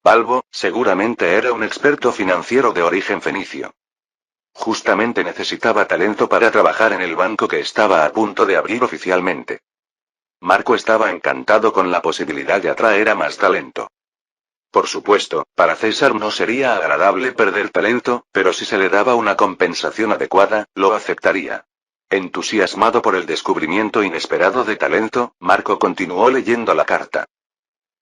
Speaker 1: Balbo, seguramente era un experto financiero de origen fenicio. Justamente necesitaba talento para trabajar en el banco que estaba a punto de abrir oficialmente. Marco estaba encantado con la posibilidad de atraer a más talento. Por supuesto, para César no sería agradable perder talento, pero si se le daba una compensación adecuada, lo aceptaría. Entusiasmado por el descubrimiento inesperado de talento, Marco continuó leyendo la carta.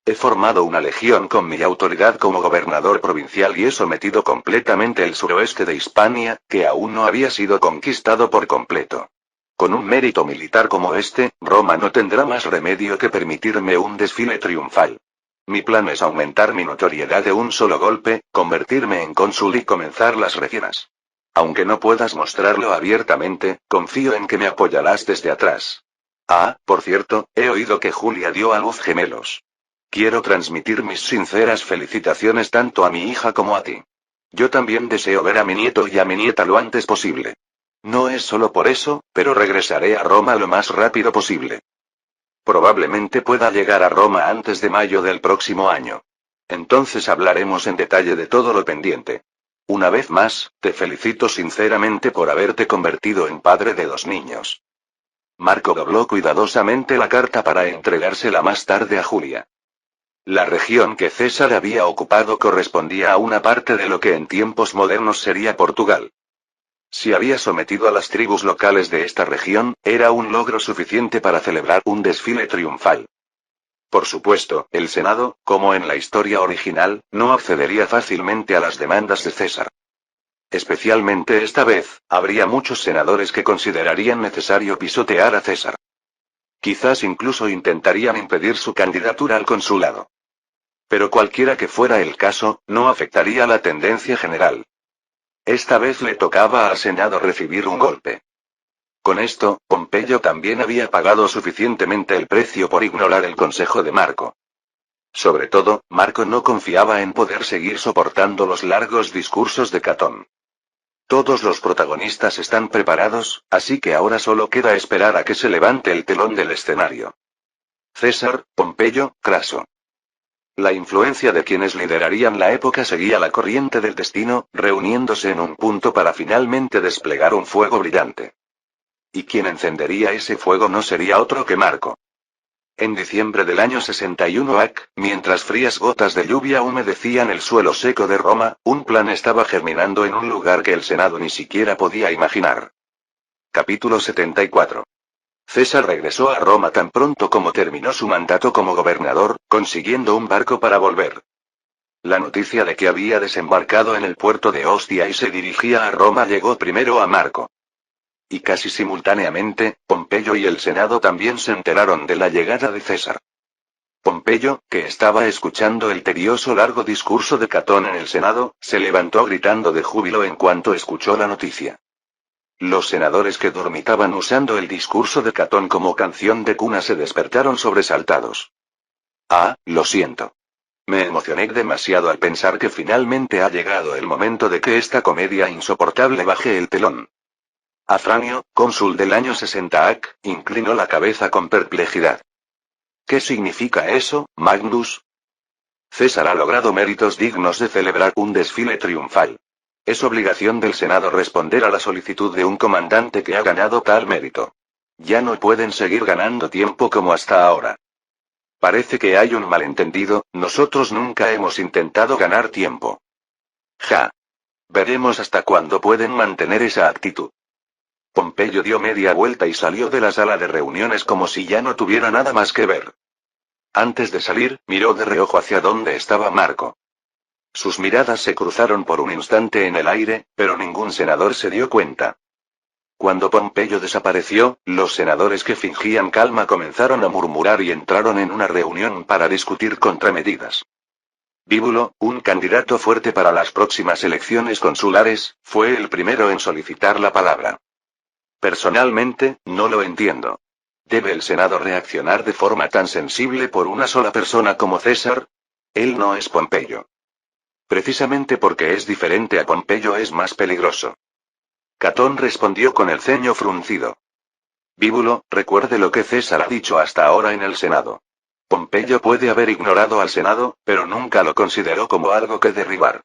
Speaker 1: He formado una legión con mi autoridad como gobernador provincial y he sometido completamente el suroeste de Hispania, que aún no había sido conquistado por completo. Con un mérito militar como este, Roma no tendrá más remedio que permitirme un desfile triunfal. Mi plan es aumentar mi notoriedad de un solo golpe, convertirme en cónsul y comenzar las refieras. Aunque no puedas mostrarlo abiertamente, confío en que me apoyarás desde atrás. Ah, por cierto, he oído que Julia dio a luz gemelos. Quiero transmitir mis sinceras felicitaciones tanto a mi hija como a ti. Yo también deseo ver a mi nieto y a mi nieta lo antes posible. No es solo por eso, pero regresaré a Roma lo más rápido posible. Probablemente pueda llegar a Roma antes de mayo del próximo año. Entonces hablaremos en detalle de todo lo pendiente. Una vez más, te felicito sinceramente por haberte convertido en padre de 2 niños. Marco dobló cuidadosamente la carta para entregársela más tarde a Julia. La región que César había ocupado correspondía a una parte de lo que en tiempos modernos sería Portugal. Si había sometido a las tribus locales de esta región, era un logro suficiente para celebrar un desfile triunfal. Por supuesto, el Senado, como en la historia original, no accedería fácilmente a las demandas de César. Especialmente esta vez, habría muchos senadores que considerarían necesario pisotear a César. Quizás incluso intentarían impedir su candidatura al consulado. Pero cualquiera que fuera el caso, no afectaría la tendencia general. Esta vez le tocaba al Senado recibir un golpe. Con esto, Pompeyo también había pagado suficientemente el precio por ignorar el consejo de Marco. Sobre todo, Marco no confiaba en poder seguir soportando los largos discursos de Catón. Todos los protagonistas están preparados, así que ahora solo queda esperar a que se levante el telón del escenario. César, Pompeyo, Craso. La influencia de quienes liderarían la época seguía la corriente del destino, reuniéndose en un punto para finalmente desplegar un fuego brillante. Y quien encendería ese fuego no sería otro que Marco. En diciembre del año 61 AC, mientras frías gotas de lluvia humedecían el suelo seco de Roma, un plan estaba germinando en un lugar que el Senado ni siquiera podía imaginar. Capítulo 74. César regresó a Roma tan pronto como terminó su mandato como gobernador, consiguiendo un barco para volver. La noticia de que había desembarcado en el puerto de Ostia y se dirigía a Roma llegó primero a Marco. Y casi simultáneamente, Pompeyo y el Senado también se enteraron de la llegada de César. Pompeyo, que estaba escuchando el tedioso largo discurso de Catón en el Senado, se levantó gritando de júbilo en cuanto escuchó la noticia. Los senadores que dormitaban usando el discurso de Catón como canción de cuna se despertaron sobresaltados. Ah, lo siento. Me emocioné demasiado al pensar que finalmente ha llegado el momento de que esta comedia insoportable baje el telón. Afranio, cónsul del año 60 AC, inclinó la cabeza con perplejidad. ¿Qué significa eso, Magnus? César ha logrado méritos dignos de celebrar un desfile triunfal. Es obligación del Senado responder a la solicitud de un comandante que ha ganado tal mérito. Ya no pueden seguir ganando tiempo como hasta ahora. Parece que hay un malentendido, nosotros nunca hemos intentado ganar tiempo. Ja. Veremos hasta cuándo pueden mantener esa actitud. Pompeyo dio media vuelta y salió de la sala de reuniones como si ya no tuviera nada más que ver. Antes de salir, miró de reojo hacia donde estaba Marco. Sus miradas se cruzaron por un instante en el aire, pero ningún senador se dio cuenta. Cuando Pompeyo desapareció, los senadores que fingían calma comenzaron a murmurar y entraron en una reunión para discutir contramedidas. Bíbulo, un candidato fuerte para las próximas elecciones consulares, fue el primero en solicitar la palabra. Personalmente, no lo entiendo. ¿Debe el Senado reaccionar de forma tan sensible por una sola persona como César? Él no es Pompeyo. Precisamente porque es diferente a Pompeyo es más peligroso. Catón respondió con el ceño fruncido. Bíbulo, recuerde lo que César ha dicho hasta ahora en el Senado. Pompeyo puede haber ignorado al Senado, pero nunca lo consideró como algo que derribar.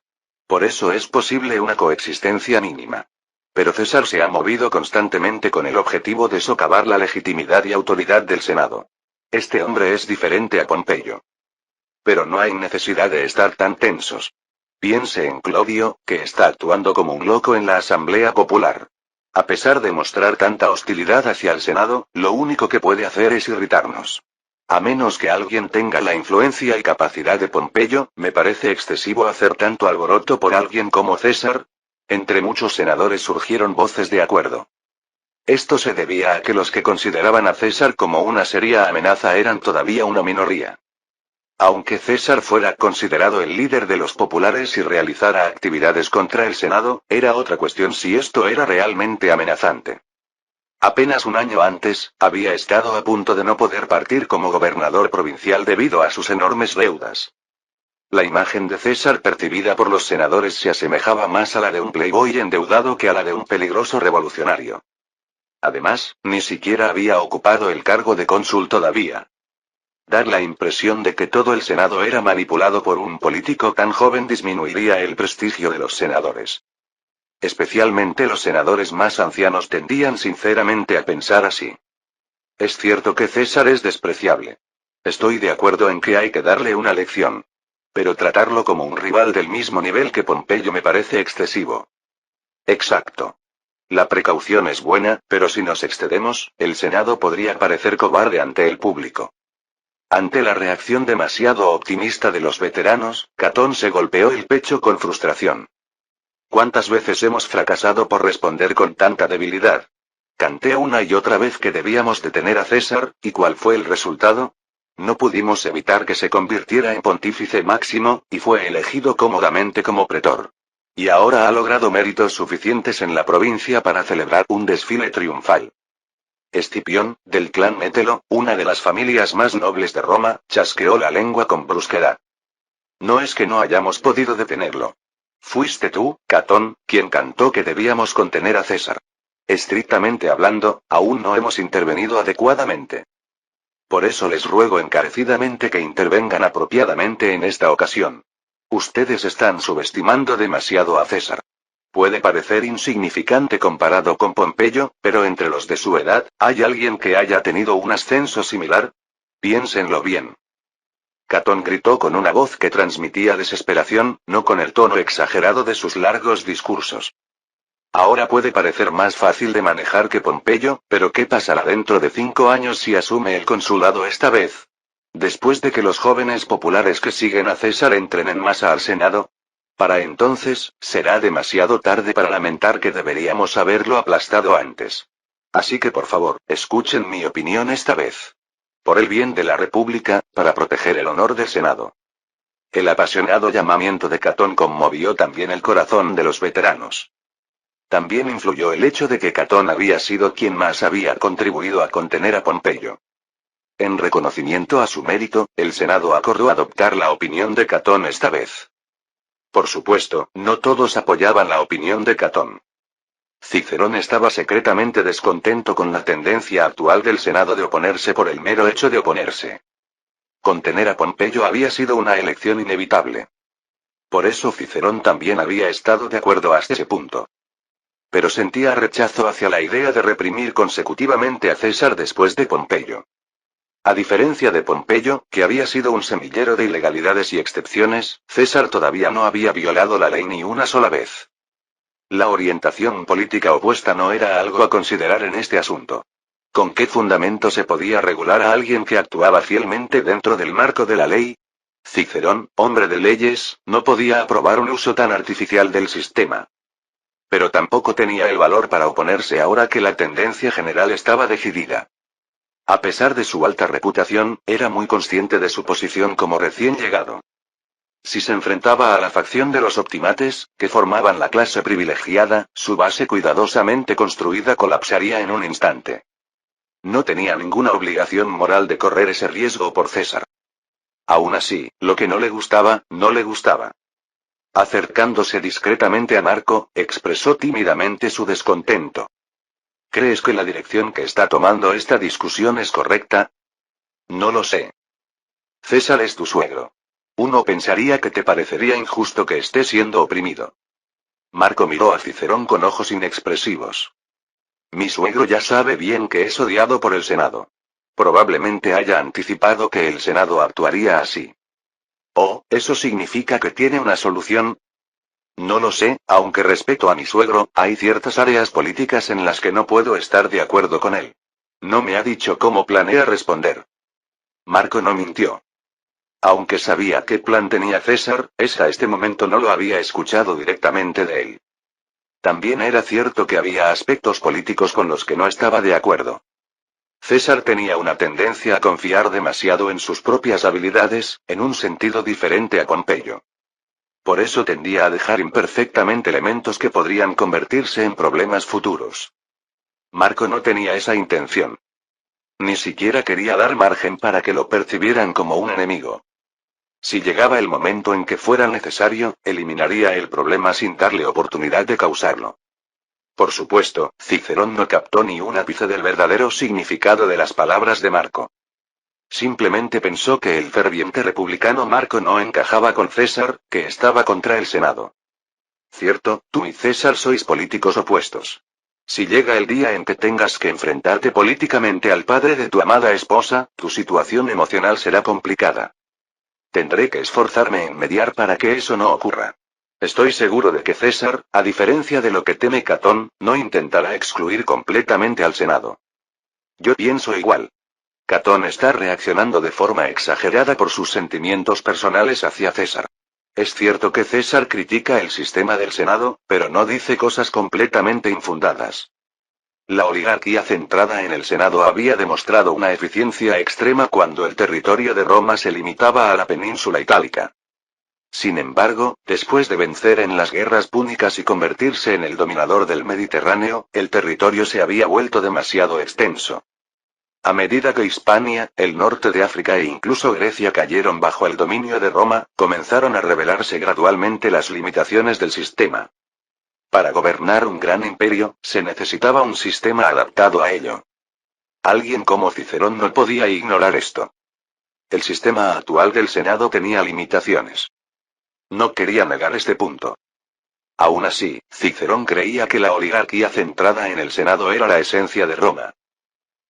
Speaker 1: Por eso es posible una coexistencia mínima. Pero César se ha movido constantemente con el objetivo de socavar la legitimidad y autoridad del Senado. Este hombre es diferente a Pompeyo. Pero no hay necesidad de estar tan tensos. Piense en Clodio, que está actuando como un loco en la Asamblea Popular. A pesar de mostrar tanta hostilidad hacia el Senado, lo único que puede hacer es irritarnos. A menos que alguien tenga la influencia y capacidad de Pompeyo, me parece excesivo hacer tanto alboroto por alguien como César. Entre muchos senadores surgieron voces de acuerdo. Esto se debía a que los que consideraban a César como una seria amenaza eran todavía una minoría. Aunque César fuera considerado el líder de los populares y realizara actividades contra el Senado, era otra cuestión si esto era realmente amenazante. Apenas un año antes, había estado a punto de no poder partir como gobernador provincial debido a sus enormes deudas. La imagen de César percibida por los senadores se asemejaba más a la de un playboy endeudado que a la de un peligroso revolucionario. Además, ni siquiera había ocupado el cargo de cónsul todavía. Dar la impresión de que todo el Senado era manipulado por un político tan joven disminuiría el prestigio de los senadores. Especialmente los senadores más ancianos tendían sinceramente a pensar así. Es cierto que César es despreciable. Estoy de acuerdo en que hay que darle una lección. Pero tratarlo como un rival del mismo nivel que Pompeyo me parece excesivo. Exacto. La precaución es buena, pero si nos excedemos, el Senado podría parecer cobarde ante el público. Ante la reacción demasiado optimista de los veteranos, Catón se golpeó el pecho con frustración. ¿Cuántas veces hemos fracasado por responder con tanta debilidad? Canté una y otra vez que debíamos detener a César, ¿y cuál fue el resultado? No pudimos evitar que se convirtiera en pontífice máximo, y fue elegido cómodamente como pretor. Y ahora ha logrado méritos suficientes en la provincia para celebrar un desfile triunfal. Escipión, del clan Mételo, una de las familias más nobles de Roma, chasqueó la lengua con brusquedad. No es que no hayamos podido detenerlo. Fuiste tú, Catón, quien cantó que debíamos contener a César. Estrictamente hablando, aún no hemos intervenido adecuadamente. Por eso les ruego encarecidamente que intervengan apropiadamente en esta ocasión. Ustedes están subestimando demasiado a César. Puede parecer insignificante comparado con Pompeyo, pero entre los de su edad, ¿hay alguien que haya tenido un ascenso similar? Piénsenlo bien. Catón gritó con una voz que transmitía desesperación, no con el tono exagerado de sus largos discursos. Ahora puede parecer más fácil de manejar que Pompeyo, pero ¿qué pasará dentro de 5 años si asume el consulado esta vez? Después de que los jóvenes populares que siguen a César entren en masa al Senado. Para entonces, será demasiado tarde para lamentar que deberíamos haberlo aplastado antes. Así que por favor, escuchen mi opinión esta vez. Por el bien de la República, para proteger el honor del Senado. El apasionado llamamiento de Catón conmovió también el corazón de los veteranos. También influyó el hecho de que Catón había sido quien más había contribuido a contener a Pompeyo. En reconocimiento a su mérito, el Senado acordó adoptar la opinión de Catón esta vez. Por supuesto, no todos apoyaban la opinión de Catón. Cicerón estaba secretamente descontento con la tendencia actual del Senado de oponerse por el mero hecho de oponerse. Contener a Pompeyo había sido una elección inevitable. Por eso Cicerón también había estado de acuerdo hasta ese punto. Pero sentía rechazo hacia la idea de reprimir consecutivamente a César después de Pompeyo. A diferencia de Pompeyo, que había sido un semillero de ilegalidades y excepciones, César todavía no había violado la ley ni una sola vez. La orientación política opuesta no era algo a considerar en este asunto. ¿Con qué fundamento se podía regular a alguien que actuaba fielmente dentro del marco de la ley? Cicerón, hombre de leyes, no podía aprobar un uso tan artificial del sistema. Pero tampoco tenía el valor para oponerse ahora que la tendencia general estaba decidida. A pesar de su alta reputación, era muy consciente de su posición como recién llegado. Si se enfrentaba a la facción de los optimates, que formaban la clase privilegiada, su base cuidadosamente construida colapsaría en un instante. No tenía ninguna obligación moral de correr ese riesgo por César. Aún así, lo que no le gustaba, no le gustaba. Acercándose discretamente a Marco, expresó tímidamente su descontento. ¿Crees que la dirección que está tomando esta discusión es correcta? No lo sé. César es tu suegro. Uno pensaría que te parecería injusto que esté siendo oprimido. Marco miró a Cicerón con ojos inexpresivos. Mi suegro ya sabe bien que es odiado por el Senado. Probablemente haya anticipado que el Senado actuaría así. Oh, ¿eso significa que tiene una solución? No lo sé, aunque respeto a mi suegro, hay ciertas áreas políticas en las que no puedo estar de acuerdo con él. No me ha dicho cómo planea responder. Marco no mintió. Aunque sabía qué plan tenía César, hasta este momento no lo había escuchado directamente de él. También era cierto que había aspectos políticos con los que no estaba de acuerdo. César tenía una tendencia a confiar demasiado en sus propias habilidades, en un sentido diferente a Pompeyo. Por eso tendía a dejar imperfectamente elementos que podrían convertirse en problemas futuros. Marco no tenía esa intención. Ni siquiera quería dar margen para que lo percibieran como un enemigo. Si llegaba el momento en que fuera necesario, eliminaría el problema sin darle oportunidad de causarlo. Por supuesto, Cicerón no captó ni un ápice del verdadero significado de las palabras de Marco. Simplemente pensó que el ferviente republicano Marco no encajaba con César, que estaba contra el Senado. Cierto, tú y César sois políticos opuestos. Si llega el día en que tengas que enfrentarte políticamente al padre de tu amada esposa, tu situación emocional será complicada. Tendré que esforzarme en mediar para que eso no ocurra. Estoy seguro de que César, a diferencia de lo que teme Catón, no intentará excluir completamente al Senado. Yo pienso igual. Catón está reaccionando de forma exagerada por sus sentimientos personales hacia César. Es cierto que César critica el sistema del Senado, pero no dice cosas completamente infundadas. La oligarquía centrada en el Senado había demostrado una eficiencia extrema cuando el territorio de Roma se limitaba a la península itálica. Sin embargo, después de vencer en las guerras púnicas y convertirse en el dominador del Mediterráneo, el territorio se había vuelto demasiado extenso. A medida que Hispania, el norte de África e incluso Grecia cayeron bajo el dominio de Roma, comenzaron a revelarse gradualmente las limitaciones del sistema. Para gobernar un gran imperio, se necesitaba un sistema adaptado a ello. Alguien como Cicerón no podía ignorar esto. El sistema actual del Senado tenía limitaciones. No quería negar este punto. Aún así, Cicerón creía que la oligarquía centrada en el Senado era la esencia de Roma.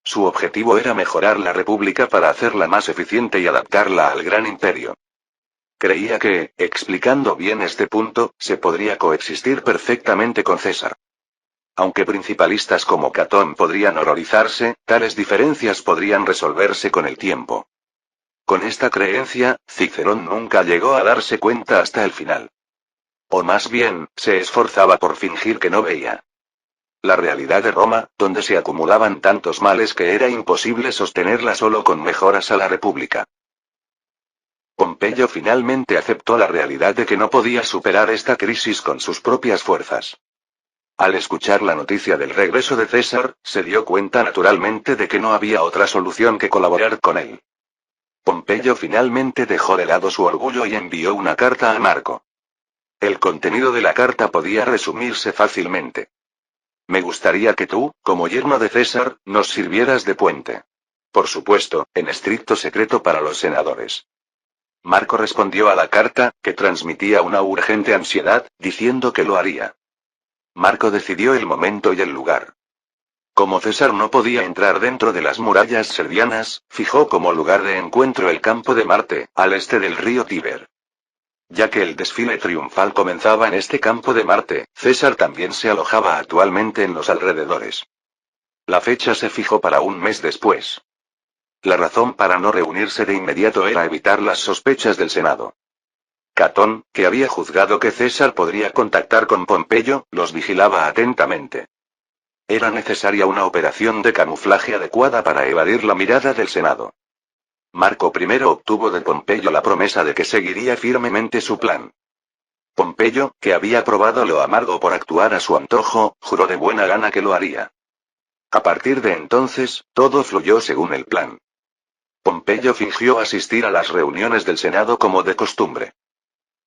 Speaker 1: Su objetivo era mejorar la república para hacerla más eficiente y adaptarla al gran imperio. Creía que, explicando bien este punto, se podría coexistir perfectamente con César. Aunque principalistas como Catón podrían horrorizarse, tales diferencias podrían resolverse con el tiempo. Con esta creencia, Cicerón nunca llegó a darse cuenta hasta el final. O más bien, se esforzaba por fingir que no veía. La realidad de Roma, donde se acumulaban tantos males que era imposible sostenerla solo con mejoras a la república. Pompeyo finalmente aceptó la realidad de que no podía superar esta crisis con sus propias fuerzas. Al escuchar la noticia del regreso de César, se dio cuenta naturalmente de que no había otra solución que colaborar con él. Pompeyo finalmente dejó de lado su orgullo y envió una carta a Marco. El contenido de la carta podía resumirse fácilmente. Me gustaría que tú, como yerno de César, nos sirvieras de puente. Por supuesto, en estricto secreto para los senadores. Marco respondió a la carta, que transmitía una urgente ansiedad, diciendo que lo haría. Marco decidió el momento y el lugar. Como César no podía entrar dentro de las murallas servianas, fijó como lugar de encuentro el campo de Marte, al este del río Tíber. Ya que el desfile triunfal comenzaba en este campo de Marte, César también se alojaba actualmente en los alrededores. La fecha se fijó para un mes después. La razón para no reunirse de inmediato era evitar las sospechas del Senado. Catón, que había juzgado que César podría contactar con Pompeyo, los vigilaba atentamente. Era necesaria una operación de camuflaje adecuada para evadir la mirada del Senado. Marco primero obtuvo de Pompeyo la promesa de que seguiría firmemente su plan. Pompeyo, que había probado lo amargo por actuar a su antojo, juró de buena gana que lo haría. A partir de entonces, todo fluyó según el plan. Pompeyo fingió asistir a las reuniones del Senado como de costumbre.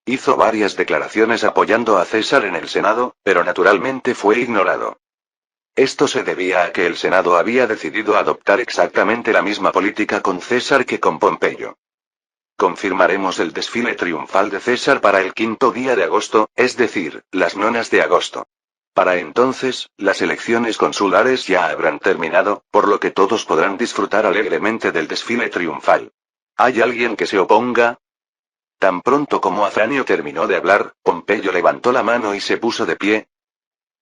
Speaker 1: Hizo varias declaraciones apoyando a César en el Senado, pero naturalmente fue ignorado. Esto se debía a que el Senado había decidido adoptar exactamente la misma política con César que con Pompeyo. confirmaremos el desfile triunfal de César para el 5º día de agosto, es decir, las 9 de agosto. Para entonces, las elecciones consulares ya habrán terminado, por lo que todos podrán disfrutar alegremente del desfile triunfal. ¿Hay alguien que se oponga? Tan pronto como Afranio terminó de hablar, Pompeyo levantó la mano y se puso de pie.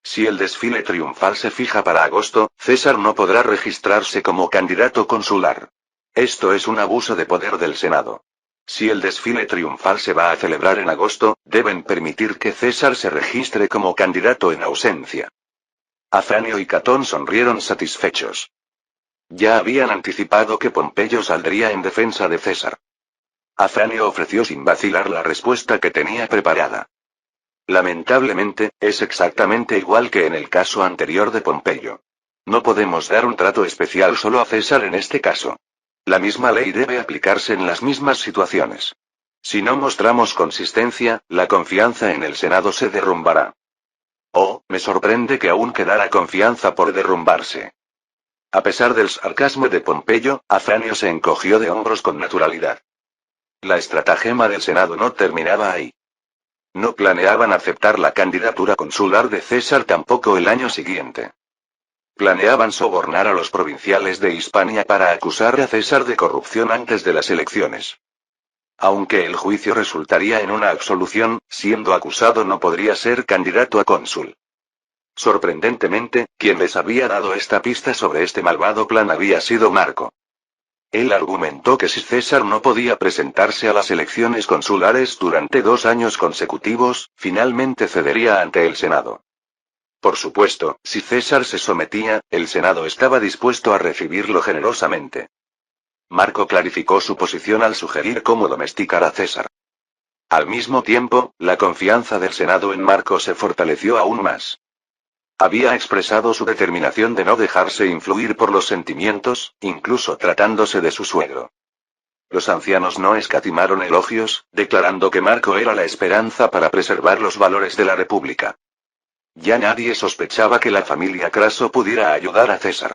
Speaker 1: Si el desfile triunfal se fija para agosto, César no podrá registrarse como candidato consular. Esto es un abuso de poder del Senado. Si el desfile triunfal se va a celebrar en agosto, deben permitir que César se registre como candidato en ausencia. Afranio y Catón sonrieron satisfechos. Ya habían anticipado que Pompeyo saldría en defensa de César. Afranio ofreció sin vacilar la respuesta que tenía preparada. Lamentablemente, es exactamente igual que en el caso anterior de Pompeyo. No podemos dar un trato especial solo a César en este caso. La misma ley debe aplicarse en las mismas situaciones. Si no mostramos consistencia, la confianza en el Senado se derrumbará. Oh, me sorprende que aún quedara confianza por derrumbarse. A pesar del sarcasmo de Pompeyo, Afranio se encogió de hombros con naturalidad. La estratagema del Senado no terminaba ahí. No planeaban aceptar la candidatura consular de César tampoco el año siguiente. Planeaban sobornar a los provinciales de Hispania para acusar a César de corrupción antes de las elecciones. Aunque el juicio resultaría en una absolución, siendo acusado no podría ser candidato a cónsul. Sorprendentemente, quien les había dado esta pista sobre este malvado plan había sido Marco. Él argumentó que si César no podía presentarse a las elecciones consulares durante 2 años consecutivos, finalmente cedería ante el Senado. Por supuesto, si César se sometía, el Senado estaba dispuesto a recibirlo generosamente. Marco clarificó su posición al sugerir cómo domesticar a César. Al mismo tiempo, la confianza del Senado en Marco se fortaleció aún más. Había expresado su determinación de no dejarse influir por los sentimientos, incluso tratándose de su suegro. Los ancianos no escatimaron elogios, declarando que Marco era la esperanza para preservar los valores de la República. Ya nadie sospechaba que la familia Craso pudiera ayudar a César.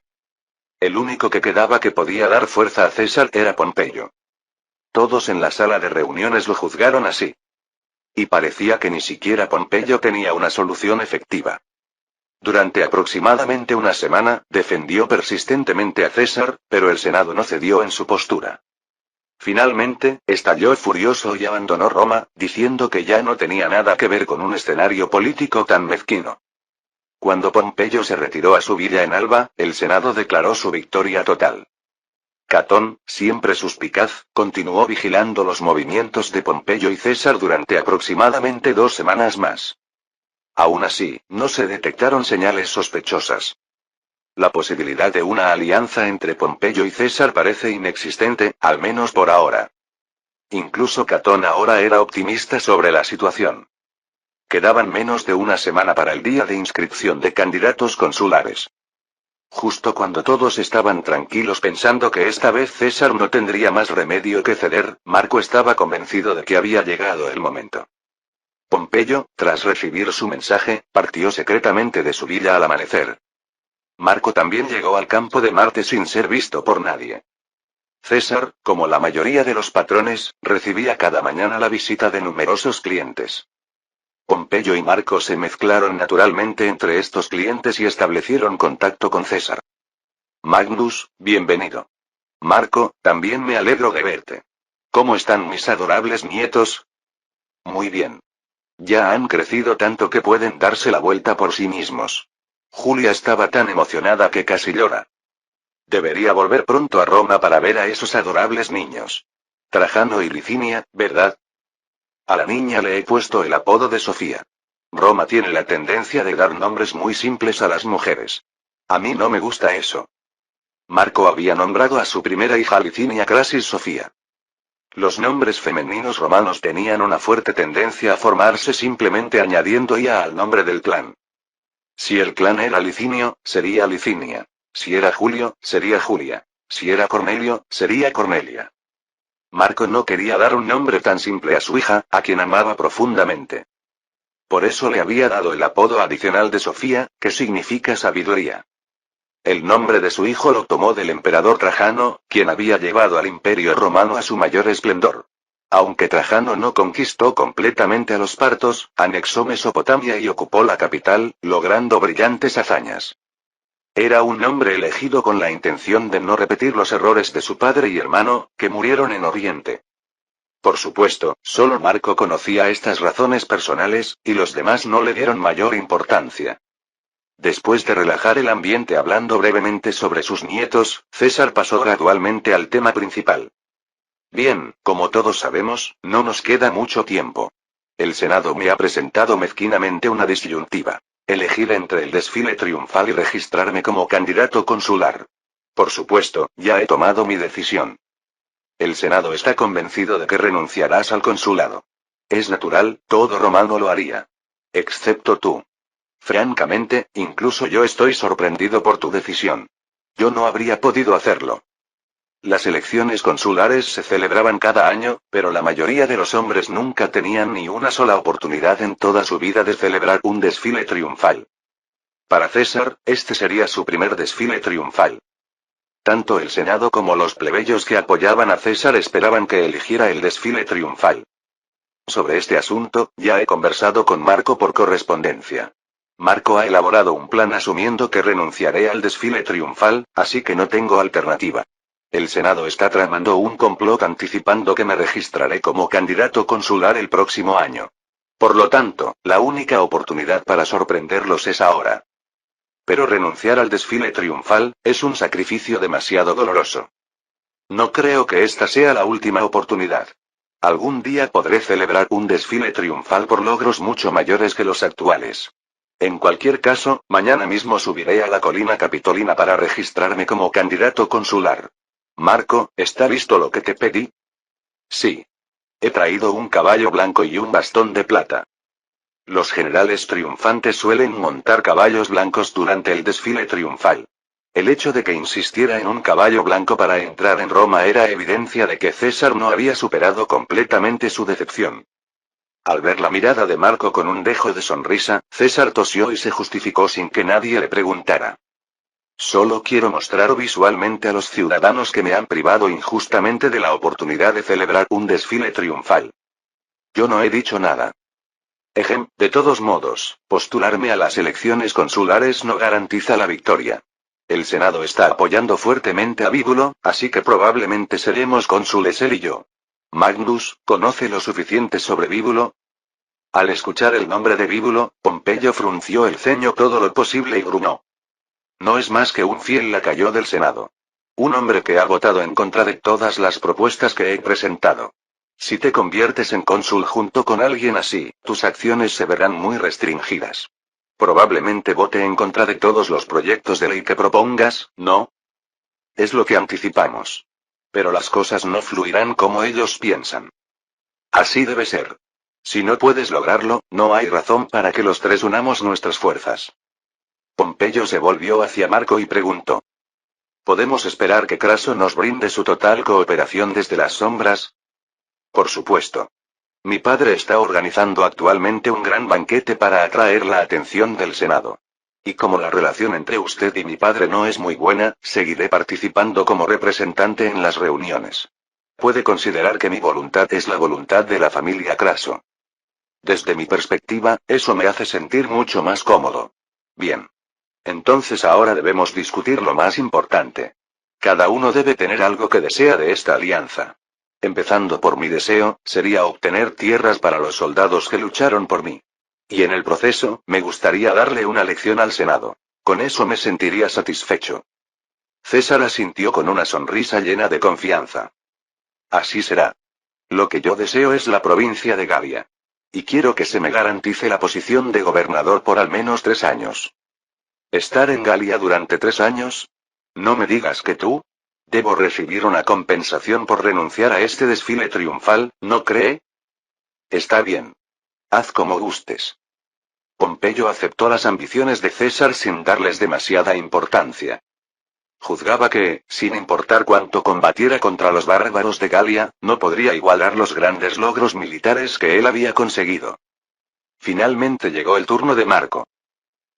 Speaker 1: El único que quedaba que podía dar fuerza a César era Pompeyo. Todos en la sala de reuniones lo juzgaron así. Y parecía que ni siquiera Pompeyo tenía una solución efectiva. Durante aproximadamente una semana, defendió persistentemente a César, pero el Senado no cedió en su postura. Finalmente, estalló furioso y abandonó Roma, diciendo que ya no tenía nada que ver con un escenario político tan mezquino. Cuando Pompeyo se retiró a su villa en Alba, el Senado declaró su victoria total. Catón, siempre suspicaz, continuó vigilando los movimientos de Pompeyo y César durante aproximadamente 2 semanas más. Aún así, no se detectaron señales sospechosas. La posibilidad de una alianza entre Pompeyo y César parece inexistente, al menos por ahora. Incluso Catón ahora era optimista sobre la situación. Quedaban menos de una semana para el día de inscripción de candidatos consulares. Justo cuando todos estaban tranquilos pensando que esta vez César no tendría más remedio que ceder, Marco estaba convencido de que había llegado el momento. Pompeyo, tras recibir su mensaje, partió secretamente de su villa al amanecer. Marco también llegó al campo de Marte sin ser visto por nadie. César, como la mayoría de los patrones, recibía cada mañana la visita de numerosos clientes. Pompeyo y Marco se mezclaron naturalmente entre estos clientes y establecieron contacto con César. Magnus, bienvenido. Marco, también me alegro de verte. ¿Cómo están mis adorables nietos? Muy bien. Ya han crecido tanto que pueden darse la vuelta por sí mismos. Julia estaba tan emocionada que casi llora. Debería volver pronto a Roma para ver a esos adorables niños. Trajano y Licinia, ¿verdad? A la niña le he puesto el apodo de Sofía. Roma tiene la tendencia de dar nombres muy simples a las mujeres. A mí no me gusta eso. Marco había nombrado a su primera hija Licinia Crasis Sofía. Los nombres femeninos romanos tenían una fuerte tendencia a formarse simplemente añadiendo ia al nombre del clan. Si el clan era Licinio, sería Licinia. Si era Julio, sería Julia. Si era Cornelio, sería Cornelia. Marco no quería dar un nombre tan simple a su hija, a quien amaba profundamente. Por eso le había dado el apodo adicional de Sofía, que significa sabiduría. El nombre de su hijo lo tomó del emperador Trajano, quien había llevado al Imperio Romano a su mayor esplendor. Aunque Trajano no conquistó completamente a los partos, anexó Mesopotamia y ocupó la capital, logrando brillantes hazañas. Era un hombre elegido con la intención de no repetir los errores de su padre y hermano, que murieron en Oriente. Por supuesto, solo Marco conocía estas razones personales, y los demás no le dieron mayor importancia. Después de relajar el ambiente hablando brevemente sobre sus nietos, César pasó gradualmente al tema principal. Bien, como todos sabemos, no nos queda mucho tiempo. El Senado me ha presentado mezquinamente una disyuntiva. Elegir entre el desfile triunfal y registrarme como candidato consular. Por supuesto, ya he tomado mi decisión. El Senado está convencido de que renunciarás al consulado. Es natural, todo romano lo haría. Excepto tú. Francamente, incluso yo estoy sorprendido por tu decisión. Yo no habría podido hacerlo. Las elecciones consulares se celebraban cada año, pero la mayoría de los hombres nunca tenían ni una sola oportunidad en toda su vida de celebrar un desfile triunfal. Para César, este sería su primer desfile triunfal. Tanto el Senado como los plebeyos que apoyaban a César esperaban que eligiera el desfile triunfal. Sobre este asunto, ya he conversado con Marco por correspondencia. Marco ha elaborado un plan asumiendo que renunciaré al desfile triunfal, así que no tengo alternativa. El Senado está tramando un complot anticipando que me registraré como candidato consular el próximo año. Por lo tanto, la única oportunidad para sorprenderlos es ahora. Pero renunciar al desfile triunfal, es un sacrificio demasiado doloroso. No creo que esta sea la última oportunidad. Algún día podré celebrar un desfile triunfal por logros mucho mayores que los actuales. En cualquier caso, mañana mismo subiré a la colina capitolina para registrarme como candidato consular. Marco, ¿está listo lo que te pedí? Sí. He traído un caballo blanco y un bastón de plata. Los generales triunfantes suelen montar caballos blancos durante el desfile triunfal. El hecho de que insistiera en un caballo blanco para entrar en Roma era evidencia de que César no había superado completamente su decepción. Al ver la mirada de Marco con un dejo de sonrisa, César tosió y se justificó sin que nadie le preguntara. Solo quiero mostrar visualmente a los ciudadanos que me han privado injustamente de la oportunidad de celebrar un desfile triunfal. Yo no he dicho nada. De todos modos, postularme a las elecciones consulares no garantiza la victoria. El Senado está apoyando fuertemente a Bíbulo, así que probablemente seremos cónsules él y yo. Magnus, ¿conoce lo suficiente sobre Bíbulo? Al escuchar el nombre de Bíbulo, Pompeyo frunció el ceño todo lo posible y gruñó. No es más que un fiel lacayo del Senado. Un hombre que ha votado en contra de todas las propuestas que he presentado. Si te conviertes en cónsul junto con alguien así, tus acciones se verán muy restringidas. Probablemente vote en contra de todos los proyectos de ley que propongas, ¿no? Es lo que anticipamos. Pero las cosas no fluirán como ellos piensan. Así debe ser. Si no puedes lograrlo, no hay razón para que los tres unamos nuestras fuerzas. Pompeyo se volvió hacia Marco y preguntó. ¿Podemos esperar que Craso nos brinde su total cooperación desde las sombras? Por supuesto. Mi padre está organizando actualmente un gran banquete para atraer la atención del Senado. Y como la relación entre usted y mi padre no es muy buena, seguiré participando como representante en las reuniones. Puede considerar que mi voluntad es la voluntad de la familia Craso. Desde mi perspectiva, eso me hace sentir mucho más cómodo. Bien. Entonces ahora debemos discutir lo más importante. Cada uno debe tener algo que desea de esta alianza. Empezando por mi deseo, sería obtener tierras para los soldados que lucharon por mí. Y en el proceso, me gustaría darle una lección al Senado. Con eso me sentiría satisfecho. César asintió con una sonrisa llena de confianza. Así será. Lo que yo deseo es la provincia de Galia. Y quiero que se me garantice la posición de gobernador por al menos 3 años. ¿Estar en Galia durante 3 años? No me digas que tú. Debo recibir una compensación por renunciar a este desfile triunfal, ¿no cree? Está bien. Haz como gustes. Pompeyo aceptó las ambiciones de César sin darles demasiada importancia. Juzgaba que, sin importar cuánto combatiera contra los bárbaros de Galia, no podría igualar los grandes logros militares que él había conseguido. Finalmente llegó el turno de Marco.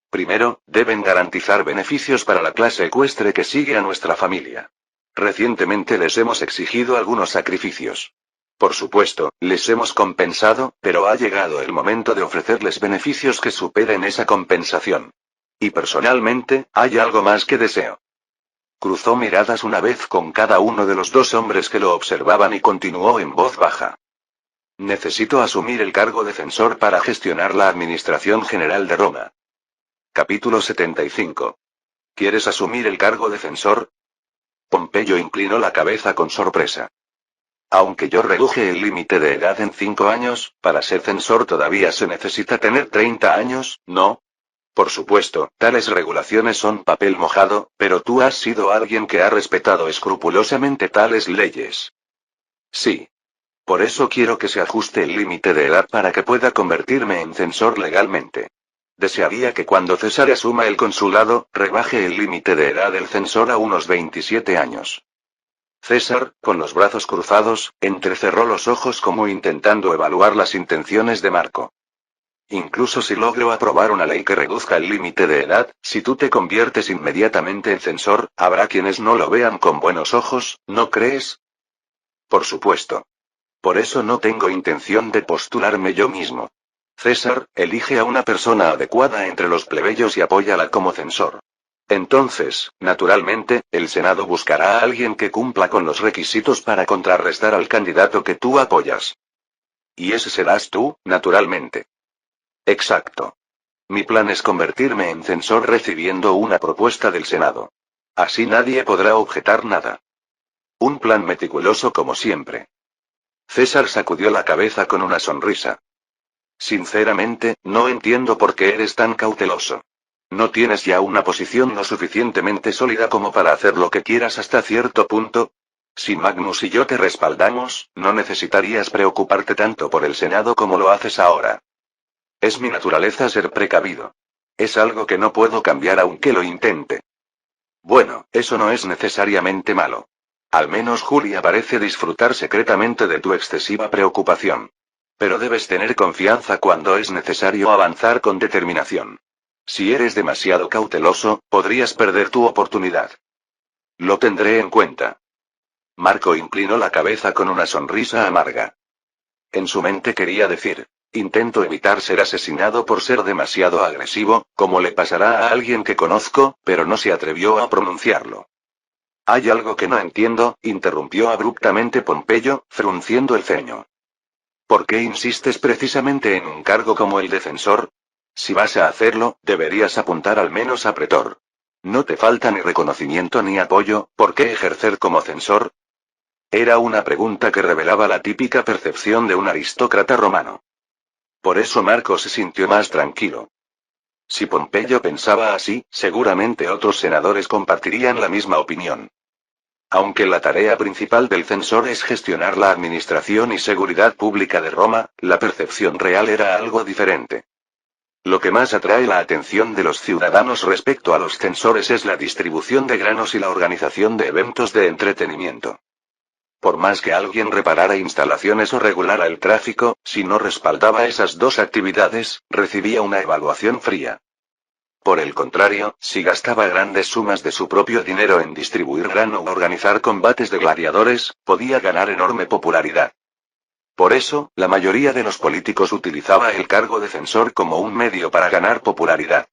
Speaker 1: Primero, deben garantizar beneficios para la clase ecuestre que sigue a nuestra familia. Recientemente les hemos exigido algunos sacrificios. Por supuesto, les hemos compensado, pero ha llegado el momento de ofrecerles beneficios que superen esa compensación. Y personalmente, hay algo más que deseo. Cruzó miradas una vez con cada uno de los dos hombres que lo observaban y continuó en voz baja. Necesito asumir el cargo de censor para gestionar la administración general de Roma. Capítulo 75. ¿Quieres asumir el cargo de censor? Pompeyo inclinó la cabeza con sorpresa. Aunque yo reduje el límite de edad en 5 años, para ser censor todavía se necesita tener 30 años, ¿no? Por supuesto, tales regulaciones son papel mojado, pero tú has sido alguien que ha respetado escrupulosamente tales leyes. Sí. Por eso quiero que se ajuste el límite de edad para que pueda convertirme en censor legalmente. Desearía que cuando César asuma el consulado, rebaje el límite de edad del censor a unos 27 años. César, con los brazos cruzados, entrecerró los ojos como intentando evaluar las intenciones de Marco. Incluso si logro aprobar una ley que reduzca el límite de edad, si tú te conviertes inmediatamente en censor, habrá quienes no lo vean con buenos ojos, ¿no crees? Por supuesto. Por eso no tengo intención de postularme yo mismo. César, elige a una persona adecuada entre los plebeyos y apóyala como censor. Entonces, naturalmente, el Senado buscará a alguien que cumpla con los requisitos para contrarrestar al candidato que tú apoyas. Y ese serás tú, naturalmente. Exacto. Mi plan es convertirme en censor recibiendo una propuesta del Senado. Así nadie podrá objetar nada. Un plan meticuloso como siempre. César sacudió la cabeza con una sonrisa. Sinceramente, no entiendo por qué eres tan cauteloso. ¿No tienes ya una posición lo suficientemente sólida como para hacer lo que quieras hasta cierto punto? Si Magnus y yo te respaldamos, no necesitarías preocuparte tanto por el Senado como lo haces ahora. Es mi naturaleza ser precavido. Es algo que no puedo cambiar aunque lo intente. Bueno, eso no es necesariamente malo. Al menos Julia parece disfrutar secretamente de tu excesiva preocupación. Pero debes tener confianza cuando es necesario avanzar con determinación. Si eres demasiado cauteloso, podrías perder tu oportunidad. Lo tendré en cuenta. Marco inclinó la cabeza con una sonrisa amarga. En su mente quería decir, intento evitar ser asesinado por ser demasiado agresivo, como le pasará a alguien que conozco, pero no se atrevió a pronunciarlo. Hay algo que no entiendo, interrumpió abruptamente Pompeyo, frunciendo el ceño. ¿Por qué insistes precisamente en un cargo como el de censor? Si vas a hacerlo, deberías apuntar al menos a pretor. No te falta ni reconocimiento ni apoyo, ¿por qué ejercer como censor? Era una pregunta que revelaba la típica percepción de un aristócrata romano. Por eso Marco se sintió más tranquilo. Si Pompeyo pensaba así, seguramente otros senadores compartirían la misma opinión. Aunque la tarea principal del censor es gestionar la administración y seguridad pública de Roma, la percepción real era algo diferente. Lo que más atrae la atención de los ciudadanos respecto a los censores es la distribución de granos y la organización de eventos de entretenimiento. Por más que alguien reparara instalaciones o regulara el tráfico, si no respaldaba esas dos actividades, recibía una evaluación fría. Por el contrario, si gastaba grandes sumas de su propio dinero en distribuir grano o organizar combates de gladiadores, podía ganar enorme popularidad. Por eso, la mayoría de los políticos utilizaba el cargo de censor como un medio para ganar popularidad.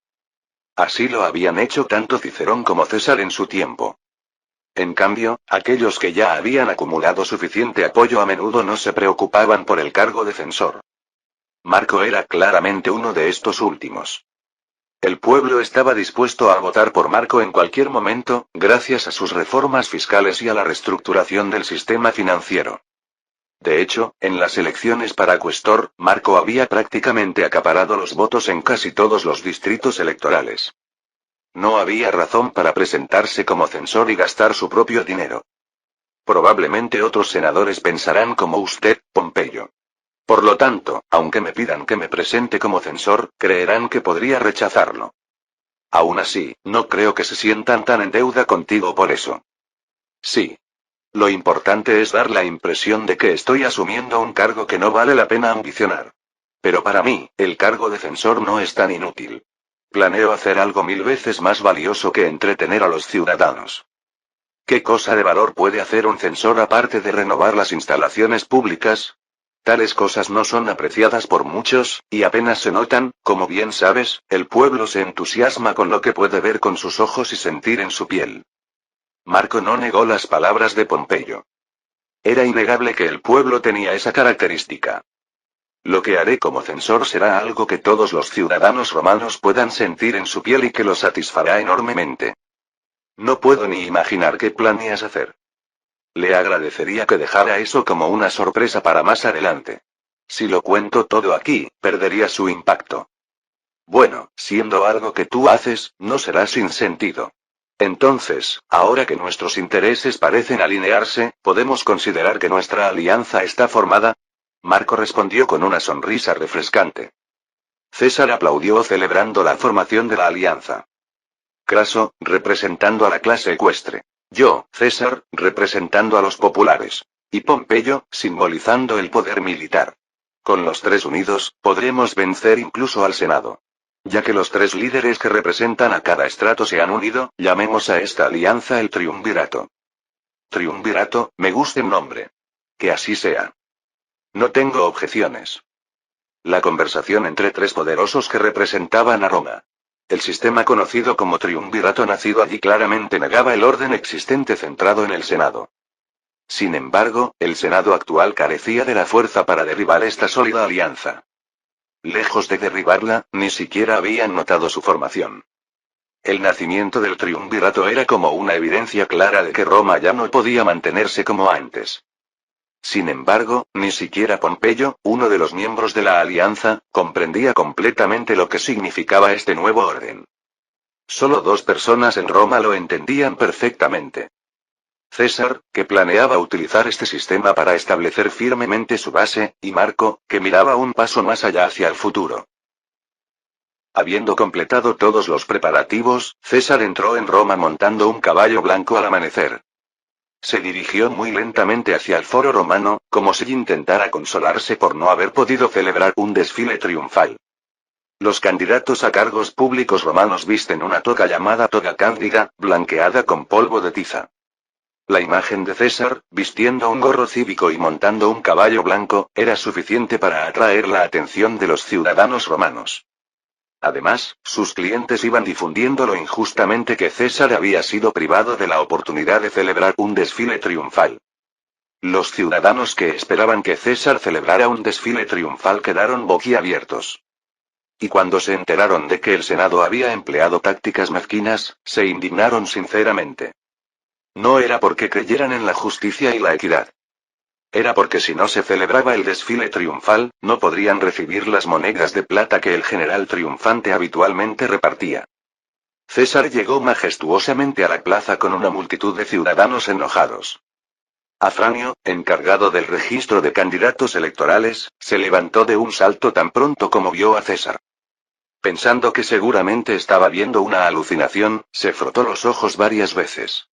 Speaker 1: Así lo habían hecho tanto Cicerón como César en su tiempo. En cambio, aquellos que ya habían acumulado suficiente apoyo a menudo no se preocupaban por el cargo de censor. Marco era claramente uno de estos últimos. El pueblo estaba dispuesto a votar por Marco en cualquier momento, gracias a sus reformas fiscales y a la reestructuración del sistema financiero. De hecho, en las elecciones para cuestor, Marco había prácticamente acaparado los votos en casi todos los distritos electorales. No había razón para presentarse como censor y gastar su propio dinero. Probablemente otros senadores pensarán como usted, Pompeyo. Por lo tanto, aunque me pidan que me presente como censor, creerán que podría rechazarlo. Aún así, no creo que se sientan tan en deuda contigo por eso. Sí. Lo importante es dar la impresión de que estoy asumiendo un cargo que no vale la pena ambicionar. Pero para mí, el cargo de censor no es tan inútil. Planeo hacer algo 1000 veces más valioso que entretener a los ciudadanos. ¿Qué cosa de valor puede hacer un censor aparte de renovar las instalaciones públicas? Tales cosas no son apreciadas por muchos, y apenas se notan, como bien sabes, el pueblo se entusiasma con lo que puede ver con sus ojos y sentir en su piel. Marco no negó las palabras de Pompeyo. Era innegable que el pueblo tenía esa característica. Lo que haré como censor será algo que todos los ciudadanos romanos puedan sentir en su piel y que los satisfará enormemente. No puedo ni imaginar qué planeas hacer. Le agradecería que dejara eso como una sorpresa para más adelante. Si lo cuento todo aquí, perdería su impacto. Bueno, siendo algo que tú haces, no será sin sentido. Entonces, ahora que nuestros intereses parecen alinearse, ¿podemos considerar que nuestra alianza está formada? Marco respondió con una sonrisa refrescante. César aplaudió celebrando la formación de la alianza. Craso, representando a la clase ecuestre. Yo, César, representando a los populares. Y Pompeyo, simbolizando el poder militar. Con los tres unidos, podremos vencer incluso al Senado. Ya que los tres líderes que representan a cada estrato se han unido, llamemos a esta alianza el triunvirato. Triunvirato, me gusta el nombre. Que así sea. No tengo objeciones. La conversación entre tres poderosos que representaban a Roma. El sistema conocido como triunvirato nacido allí claramente negaba el orden existente centrado en el Senado. Sin embargo, el Senado actual carecía de la fuerza para derribar esta sólida alianza. Lejos de derribarla, ni siquiera habían notado su formación. El nacimiento del triunvirato era como una evidencia clara de que Roma ya no podía mantenerse como antes. Sin embargo, ni siquiera Pompeyo, uno de los miembros de la alianza, comprendía completamente lo que significaba este nuevo orden. Solo dos personas en Roma lo entendían perfectamente. César, que planeaba utilizar este sistema para establecer firmemente su base, y Marco, que miraba un paso más allá hacia el futuro. Habiendo completado todos los preparativos, César entró en Roma montando un caballo blanco al amanecer. Se dirigió muy lentamente hacia el foro romano, como si intentara consolarse por no haber podido celebrar un desfile triunfal. Los candidatos a cargos públicos romanos visten una toga llamada toga cándida, blanqueada con polvo de tiza. La imagen de César, vistiendo un gorro cívico y montando un caballo blanco, era suficiente para atraer la atención de los ciudadanos romanos. Además, sus clientes iban difundiendo lo injustamente que César había sido privado de la oportunidad de celebrar un desfile triunfal. Los ciudadanos que esperaban que César celebrara un desfile triunfal quedaron boquiabiertos. Y cuando se enteraron de que el Senado había empleado tácticas mezquinas, se indignaron sinceramente. No era porque creyeran en la justicia y la equidad. Era porque si no se celebraba el desfile triunfal, no podrían recibir las monedas de plata que el general triunfante habitualmente repartía. César llegó majestuosamente a la plaza con una multitud de ciudadanos enojados. Afranio, encargado del registro de candidatos electorales, se levantó de un salto tan pronto como vio a César. Pensando que seguramente estaba viendo una alucinación, se frotó los ojos varias veces.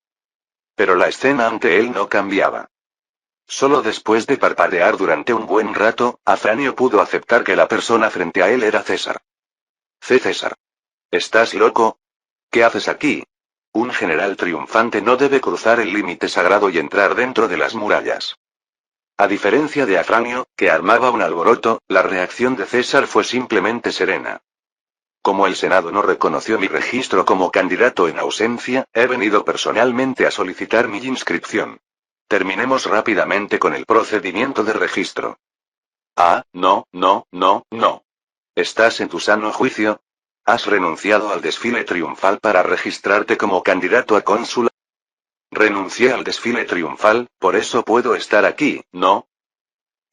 Speaker 1: Pero la escena ante él no cambiaba. Solo después de parpadear durante un buen rato, Afranio pudo aceptar que la persona frente a él era César. César. ¿Estás loco? ¿Qué haces aquí? Un general triunfante no debe cruzar el límite sagrado y entrar dentro de las murallas. A diferencia de Afranio, que armaba un alboroto, la reacción de César fue simplemente serena. Como el Senado no reconoció mi registro como candidato en ausencia, he venido personalmente a solicitar mi inscripción. Terminemos rápidamente con el procedimiento de registro. Ah, no. ¿Estás en tu sano juicio? ¿Has renunciado al desfile triunfal para registrarte como candidato a cónsul? Renuncié al desfile triunfal, por eso puedo estar aquí, ¿no?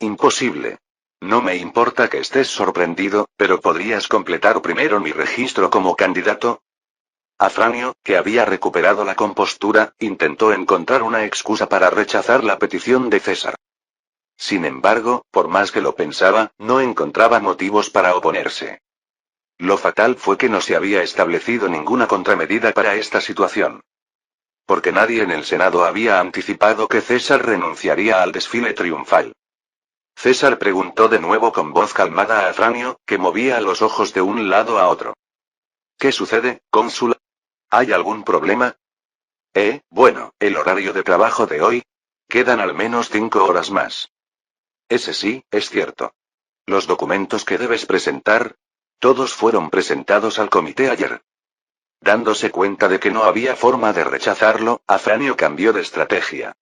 Speaker 1: Imposible. No me importa que estés sorprendido, pero ¿podrías completar primero mi registro como candidato? Afranio, que había recuperado la compostura, intentó encontrar una excusa para rechazar la petición de César. Sin embargo, por más que lo pensaba, no encontraba motivos para oponerse. Lo fatal fue que no se había establecido ninguna contramedida para esta situación. Porque nadie en el Senado había anticipado que César renunciaría al desfile triunfal. César preguntó de nuevo con voz calmada a Afranio, que movía los ojos de un lado a otro. ¿Qué sucede, cónsul? ¿Hay algún problema? Bueno, el horario de trabajo de hoy. Quedan al menos 5 horas más. Ese sí, es cierto. Los documentos que debes presentar. Todos fueron presentados al comité ayer. Dándose cuenta de que no había forma de rechazarlo, Afranio cambió de estrategia.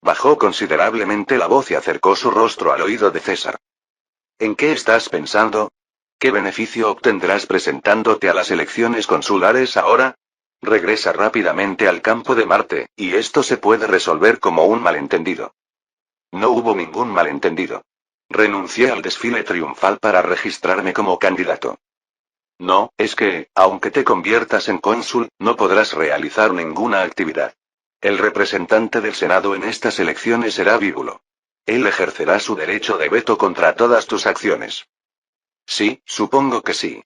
Speaker 1: Bajó considerablemente la voz y acercó su rostro al oído de César. ¿En qué estás pensando? ¿Qué beneficio obtendrás presentándote a las elecciones consulares ahora? Regresa rápidamente al campo de Marte, y esto se puede resolver como un malentendido. No hubo ningún malentendido. Renuncié al desfile triunfal para registrarme como candidato. No, es que, aunque te conviertas en cónsul, no podrás realizar ninguna actividad. El representante del Senado en estas elecciones será Víbulo. Él ejercerá su derecho de veto contra todas tus acciones. Sí, supongo que sí.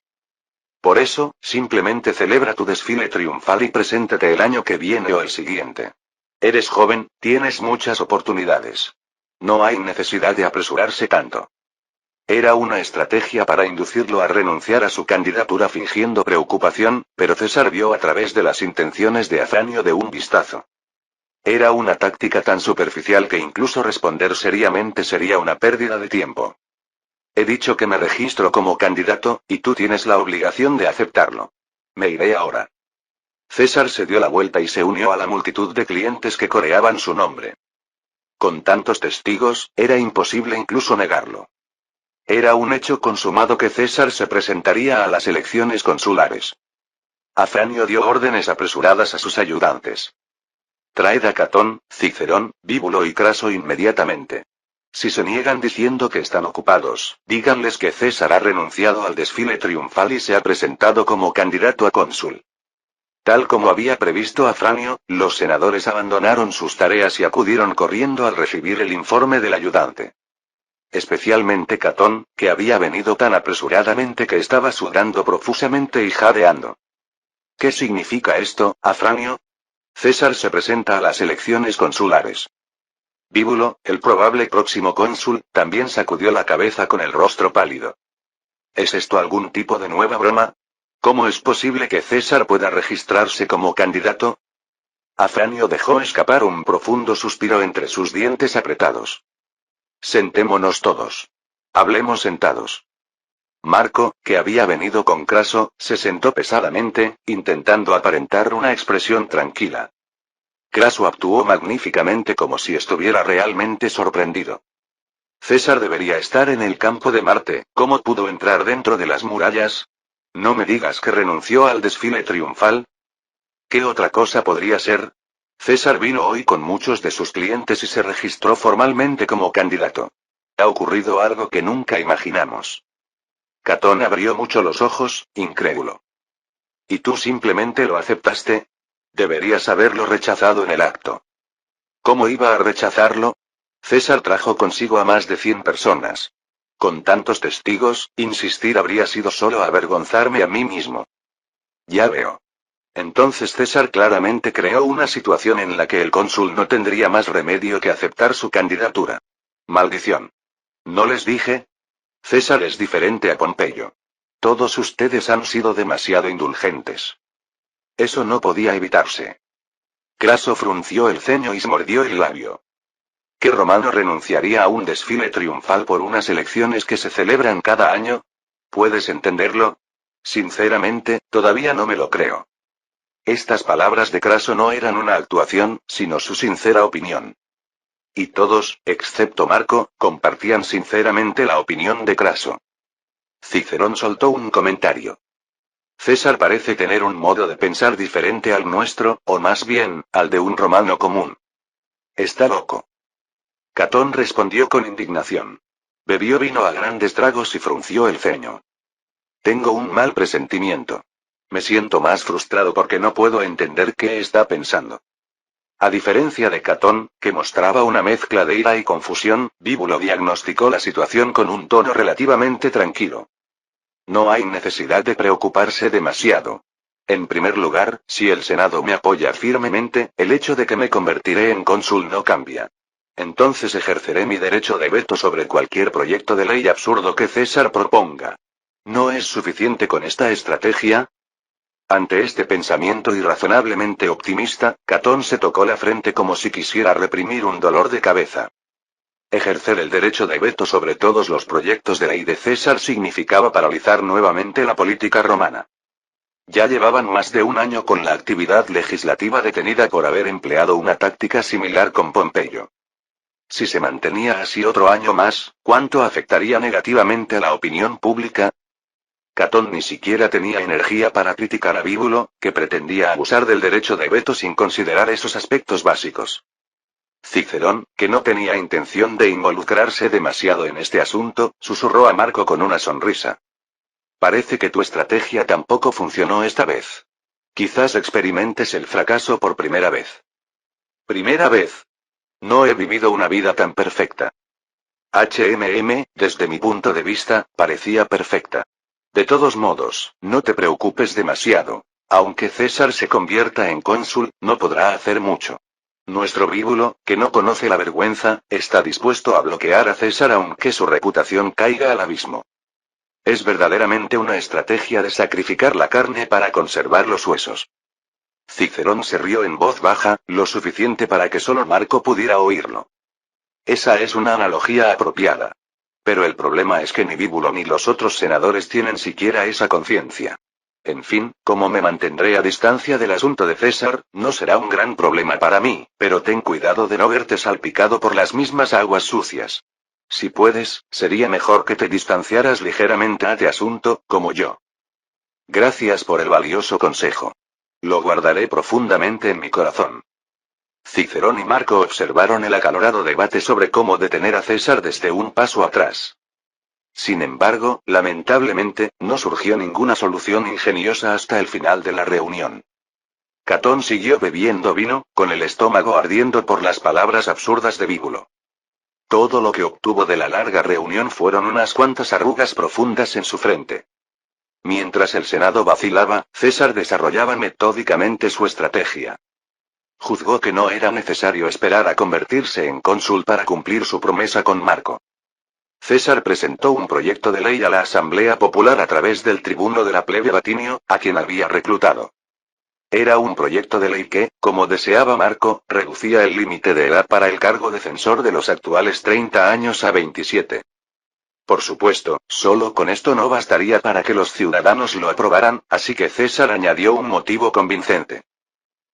Speaker 1: Por eso, simplemente celebra tu desfile triunfal y preséntate el año que viene o el siguiente. Eres joven, tienes muchas oportunidades. No hay necesidad de apresurarse tanto. Era una estrategia para inducirlo a renunciar a su candidatura fingiendo preocupación, pero César vio a través de las intenciones de Afranio de un vistazo. Era una táctica tan superficial que incluso responder seriamente sería una pérdida de tiempo. He dicho que me registro como candidato, y tú tienes la obligación de aceptarlo. Me iré ahora. César se dio la vuelta y se unió a la multitud de clientes que coreaban su nombre. Con tantos testigos, era imposible incluso negarlo. Era un hecho consumado que César se presentaría a las elecciones consulares. Afranio dio órdenes apresuradas a sus ayudantes. Traed a Catón, Cicerón, Víbulo y Craso inmediatamente. Si se niegan diciendo que están ocupados, díganles que César ha renunciado al desfile triunfal y se ha presentado como candidato a cónsul. Tal como había previsto Afranio, los senadores abandonaron sus tareas y acudieron corriendo al recibir el informe del ayudante. Especialmente Catón, que había venido tan apresuradamente que estaba sudando profusamente y jadeando. ¿Qué significa esto, Afranio? César se presenta a las elecciones consulares. Víbulo, el probable próximo cónsul, también sacudió la cabeza con el rostro pálido. ¿Es esto algún tipo de nueva broma? ¿Cómo es posible que César pueda registrarse como candidato? Afranio dejó escapar un profundo suspiro entre sus dientes apretados. Sentémonos todos. Hablemos sentados. Marco, que había venido con Craso, se sentó pesadamente, intentando aparentar una expresión tranquila. Craso actuó magníficamente como si estuviera realmente sorprendido. César debería estar en el campo de Marte, ¿cómo pudo entrar dentro de las murallas? No me digas que renunció al desfile triunfal. ¿Qué otra cosa podría ser? César vino hoy con muchos de sus clientes y se registró formalmente como candidato. Ha ocurrido algo que nunca imaginamos. Catón abrió mucho los ojos, incrédulo. ¿Y tú simplemente lo aceptaste? Deberías haberlo rechazado en el acto. ¿Cómo iba a rechazarlo? César trajo consigo a más de 100 personas. Con tantos testigos, insistir habría sido solo avergonzarme a mí mismo. Ya veo. Entonces César claramente creó una situación en la que el cónsul no tendría más remedio que aceptar su candidatura. Maldición. ¿No les dije? César es diferente a Pompeyo. Todos ustedes han sido demasiado indulgentes. Eso no podía evitarse. Craso frunció el ceño y se mordió el labio. ¿Qué romano renunciaría a un desfile triunfal por unas elecciones que se celebran cada año? ¿Puedes entenderlo? Sinceramente, todavía no me lo creo. Estas palabras de Craso no eran una actuación, sino su sincera opinión. Y todos, excepto Marco, compartían sinceramente la opinión de Craso. Cicerón soltó un comentario. César parece tener un modo de pensar diferente al nuestro, o más bien, al de un romano común. Está loco. Catón respondió con indignación. Bebió vino a grandes tragos y frunció el ceño. Tengo un mal presentimiento. Me siento más frustrado porque no puedo entender qué está pensando. A diferencia de Catón, que mostraba una mezcla de ira y confusión, Víbulo diagnosticó la situación con un tono relativamente tranquilo. No hay necesidad de preocuparse demasiado. En primer lugar, si el Senado me apoya firmemente, el hecho de que me convertiré en cónsul no cambia. Entonces ejerceré mi derecho de veto sobre cualquier proyecto de ley absurdo que César proponga. ¿No es suficiente con esta estrategia? Ante este pensamiento irrazonablemente optimista, Catón se tocó la frente como si quisiera reprimir un dolor de cabeza. Ejercer el derecho de veto sobre todos los proyectos de ley de César significaba paralizar nuevamente la política romana. Ya llevaban más de un año con la actividad legislativa detenida por haber empleado una táctica similar con Pompeyo. Si se mantenía así otro año más, ¿cuánto afectaría negativamente a la opinión pública? Catón ni siquiera tenía energía para criticar a Bíbulo, que pretendía abusar del derecho de veto sin considerar esos aspectos básicos. Cicerón, que no tenía intención de involucrarse demasiado en este asunto, susurró a Marco con una sonrisa. Parece que tu estrategia tampoco funcionó esta vez. Quizás experimentes el fracaso por primera vez. ¿Primera vez? No he vivido una vida tan perfecta. Desde mi punto de vista, parecía perfecta. De todos modos, no te preocupes demasiado. Aunque César se convierta en cónsul, no podrá hacer mucho. Nuestro Bíbulo, que no conoce la vergüenza, está dispuesto a bloquear a César aunque su reputación caiga al abismo. Es verdaderamente una estrategia de sacrificar la carne para conservar los huesos. Cicerón se rió en voz baja, lo suficiente para que solo Marco pudiera oírlo. Esa es una analogía apropiada. Pero el problema es que ni Bíbulo ni los otros senadores tienen siquiera esa conciencia. En fin, como me mantendré a distancia del asunto de César, no será un gran problema para mí, pero ten cuidado de no verte salpicado por las mismas aguas sucias. Si puedes, sería mejor que te distanciaras ligeramente de este asunto, como yo. Gracias por el valioso consejo. Lo guardaré profundamente en mi corazón. Cicerón y Marco observaron el acalorado debate sobre cómo detener a César desde un paso atrás. Sin embargo, lamentablemente, no surgió ninguna solución ingeniosa hasta el final de la reunión. Catón siguió bebiendo vino, con el estómago ardiendo por las palabras absurdas de Bíbulo. Todo lo que obtuvo de la larga reunión fueron unas cuantas arrugas profundas en su frente. Mientras el Senado vacilaba, César desarrollaba metódicamente su estrategia. Juzgó que no era necesario esperar a convertirse en cónsul para cumplir su promesa con Marco. César presentó un proyecto de ley a la Asamblea Popular a través del tribuno de la plebe Vatinio, a quien había reclutado. Era un proyecto de ley que, como deseaba Marco, reducía el límite de edad para el cargo de censor de los actuales 30 años a 27. Por supuesto, solo con esto no bastaría para que los ciudadanos lo aprobaran, así que César añadió un motivo convincente.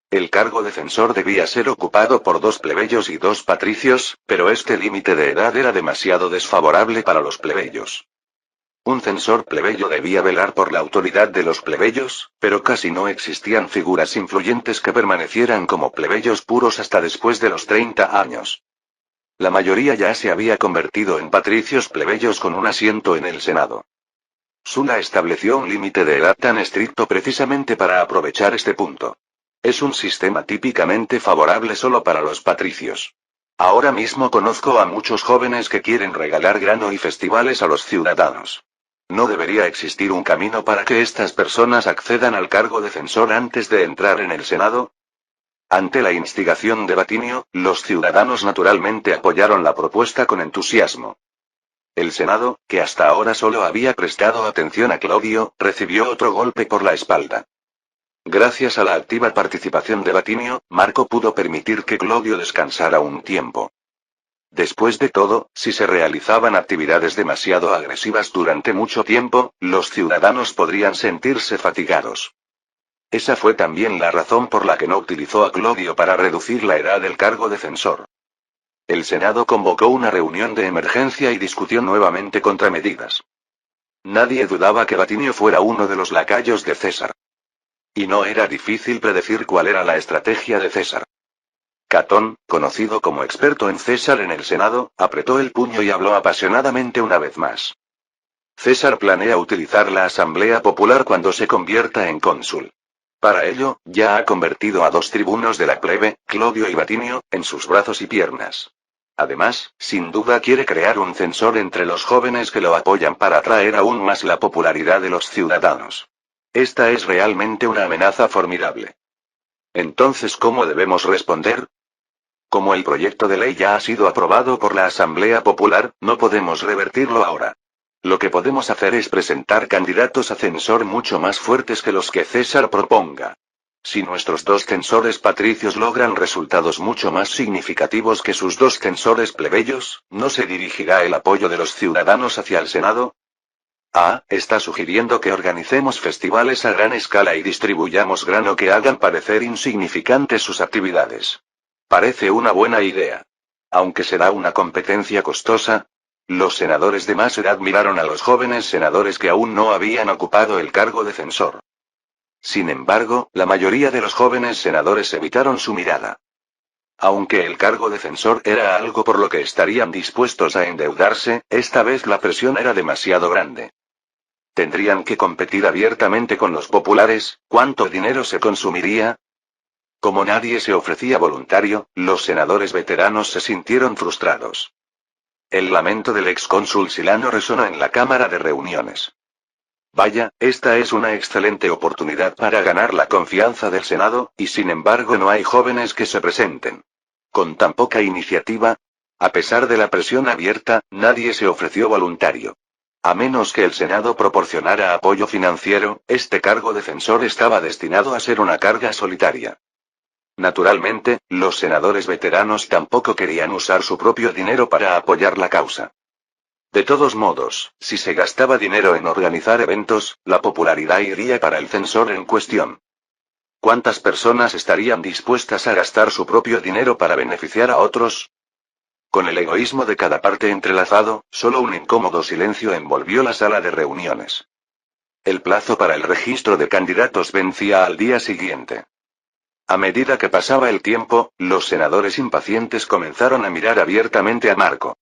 Speaker 1: El cargo de censor debía ser ocupado por 2 plebeyos y 2 patricios, pero este límite de edad era demasiado desfavorable para los plebeyos. Un censor plebeyo debía velar por la autoridad de los plebeyos, pero casi no existían figuras influyentes que permanecieran como plebeyos puros hasta después de los 30 años. La mayoría ya se había convertido en patricios plebeyos con un asiento en el Senado. Sulla estableció un límite de edad tan estricto precisamente para aprovechar este punto. Es un sistema típicamente favorable solo para los patricios. Ahora mismo conozco a muchos jóvenes que quieren regalar grano y festivales a los ciudadanos. ¿No debería existir un camino para que estas personas accedan al cargo de censor antes de entrar en el Senado? Ante la instigación de Vatinio, los ciudadanos naturalmente apoyaron la propuesta con entusiasmo. El Senado, que hasta ahora solo había prestado atención a Claudio, recibió otro golpe por la espalda. Gracias a la activa participación de Vatinio, Marco pudo permitir que Claudio descansara un tiempo. Después de todo, si se realizaban actividades demasiado agresivas durante mucho tiempo, los ciudadanos podrían sentirse fatigados. Esa fue también la razón por la que no utilizó a Claudio para reducir la edad del cargo de censor. El Senado convocó una reunión de emergencia y discutió nuevamente contramedidas. Nadie dudaba que Vatinio fuera uno de los lacayos de César. Y no era difícil predecir cuál era la estrategia de César. Catón, conocido como experto en César en el Senado, apretó el puño y habló apasionadamente una vez más. César planea utilizar la Asamblea Popular cuando se convierta en cónsul. Para ello, ya ha convertido a 2 tribunos de la plebe, Claudio y Vatinio, en sus brazos y piernas. Además, sin duda quiere crear un censor entre los jóvenes que lo apoyan para atraer aún más la popularidad de los ciudadanos. Esta es realmente una amenaza formidable. Entonces, ¿cómo debemos responder? Como el proyecto de ley ya ha sido aprobado por la Asamblea Popular, no podemos revertirlo ahora. Lo que podemos hacer es presentar candidatos a censor mucho más fuertes que los que César proponga. Si nuestros dos censores patricios logran resultados mucho más significativos que sus dos censores plebeyos, ¿no se dirigirá el apoyo de los ciudadanos hacia el Senado? Ah, está sugiriendo que organicemos festivales a gran escala y distribuyamos grano que hagan parecer insignificantes sus actividades. Parece una buena idea. Aunque será una competencia costosa. Los senadores de más edad miraron a los jóvenes senadores que aún no habían ocupado el cargo de censor. Sin embargo, la mayoría de los jóvenes senadores evitaron su mirada. Aunque el cargo de censor era algo por lo que estarían dispuestos a endeudarse, esta vez la presión era demasiado grande. Tendrían que competir abiertamente con los populares. ¿Cuánto dinero se consumiría? Como nadie se ofrecía voluntario, los senadores veteranos se sintieron frustrados. El lamento del excónsul Silano resonó en la cámara de reuniones. Vaya, esta es una excelente oportunidad para ganar la confianza del Senado, y sin embargo no hay jóvenes que se presenten. Con tan poca iniciativa, a pesar de la presión abierta, nadie se ofreció voluntario. A menos que el Senado proporcionara apoyo financiero, este cargo de censor estaba destinado a ser una carga solitaria. Naturalmente, los senadores veteranos tampoco querían usar su propio dinero para apoyar la causa. De todos modos, si se gastaba dinero en organizar eventos, la popularidad iría para el censor en cuestión. ¿Cuántas personas estarían dispuestas a gastar su propio dinero para beneficiar a otros? Con el egoísmo de cada parte entrelazado, solo un incómodo silencio envolvió la sala de reuniones. El plazo para el registro de candidatos vencía al día siguiente. A medida que pasaba el tiempo, los senadores impacientes comenzaron a mirar abiertamente a Marco.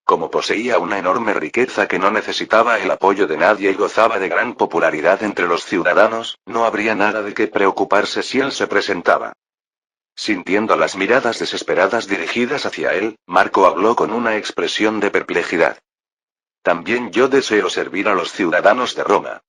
Speaker 1: Como poseía una enorme riqueza que no necesitaba el apoyo de nadie y gozaba de gran popularidad entre los ciudadanos, no habría nada de qué preocuparse si él se presentaba. Sintiendo las miradas desesperadas dirigidas hacia él, Marco habló con una expresión de perplejidad. También yo deseo servir a los ciudadanos de Roma.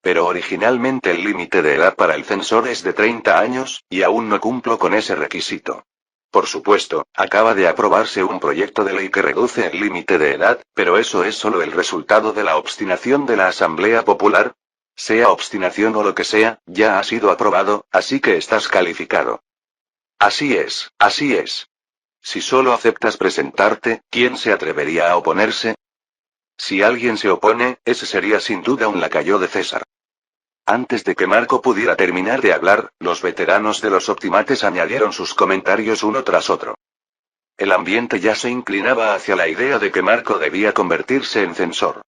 Speaker 1: Pero originalmente el límite de edad para el censor es de 30 años, y aún no cumplo con ese requisito. Por supuesto, acaba de aprobarse un proyecto de ley que reduce el límite de edad, pero eso es solo el resultado de la obstinación de la Asamblea Popular. Sea obstinación o lo que sea, ya ha sido aprobado, así que estás calificado. Así es, así es. Si solo aceptas presentarte, ¿quién se atrevería a oponerse? Si alguien se opone, ese sería sin duda un lacayo de César. Antes de que Marco pudiera terminar de hablar, los veteranos de los optimates añadieron sus comentarios uno tras otro. El ambiente ya se inclinaba hacia la idea de que Marco debía convertirse en censor.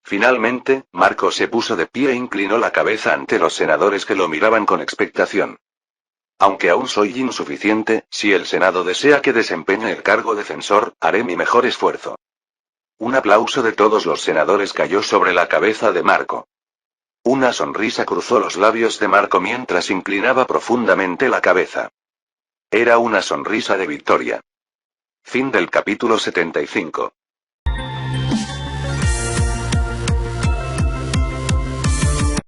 Speaker 1: Finalmente, Marco se puso de pie e inclinó la cabeza ante los senadores que lo miraban con expectación. Aunque aún soy insuficiente, si el Senado desea que desempeñe el cargo de censor, haré mi mejor esfuerzo. Un aplauso de todos los senadores cayó sobre la cabeza de Marco. Una sonrisa cruzó los labios de Marco mientras inclinaba profundamente la cabeza. Era una sonrisa de victoria. Fin del capítulo 75.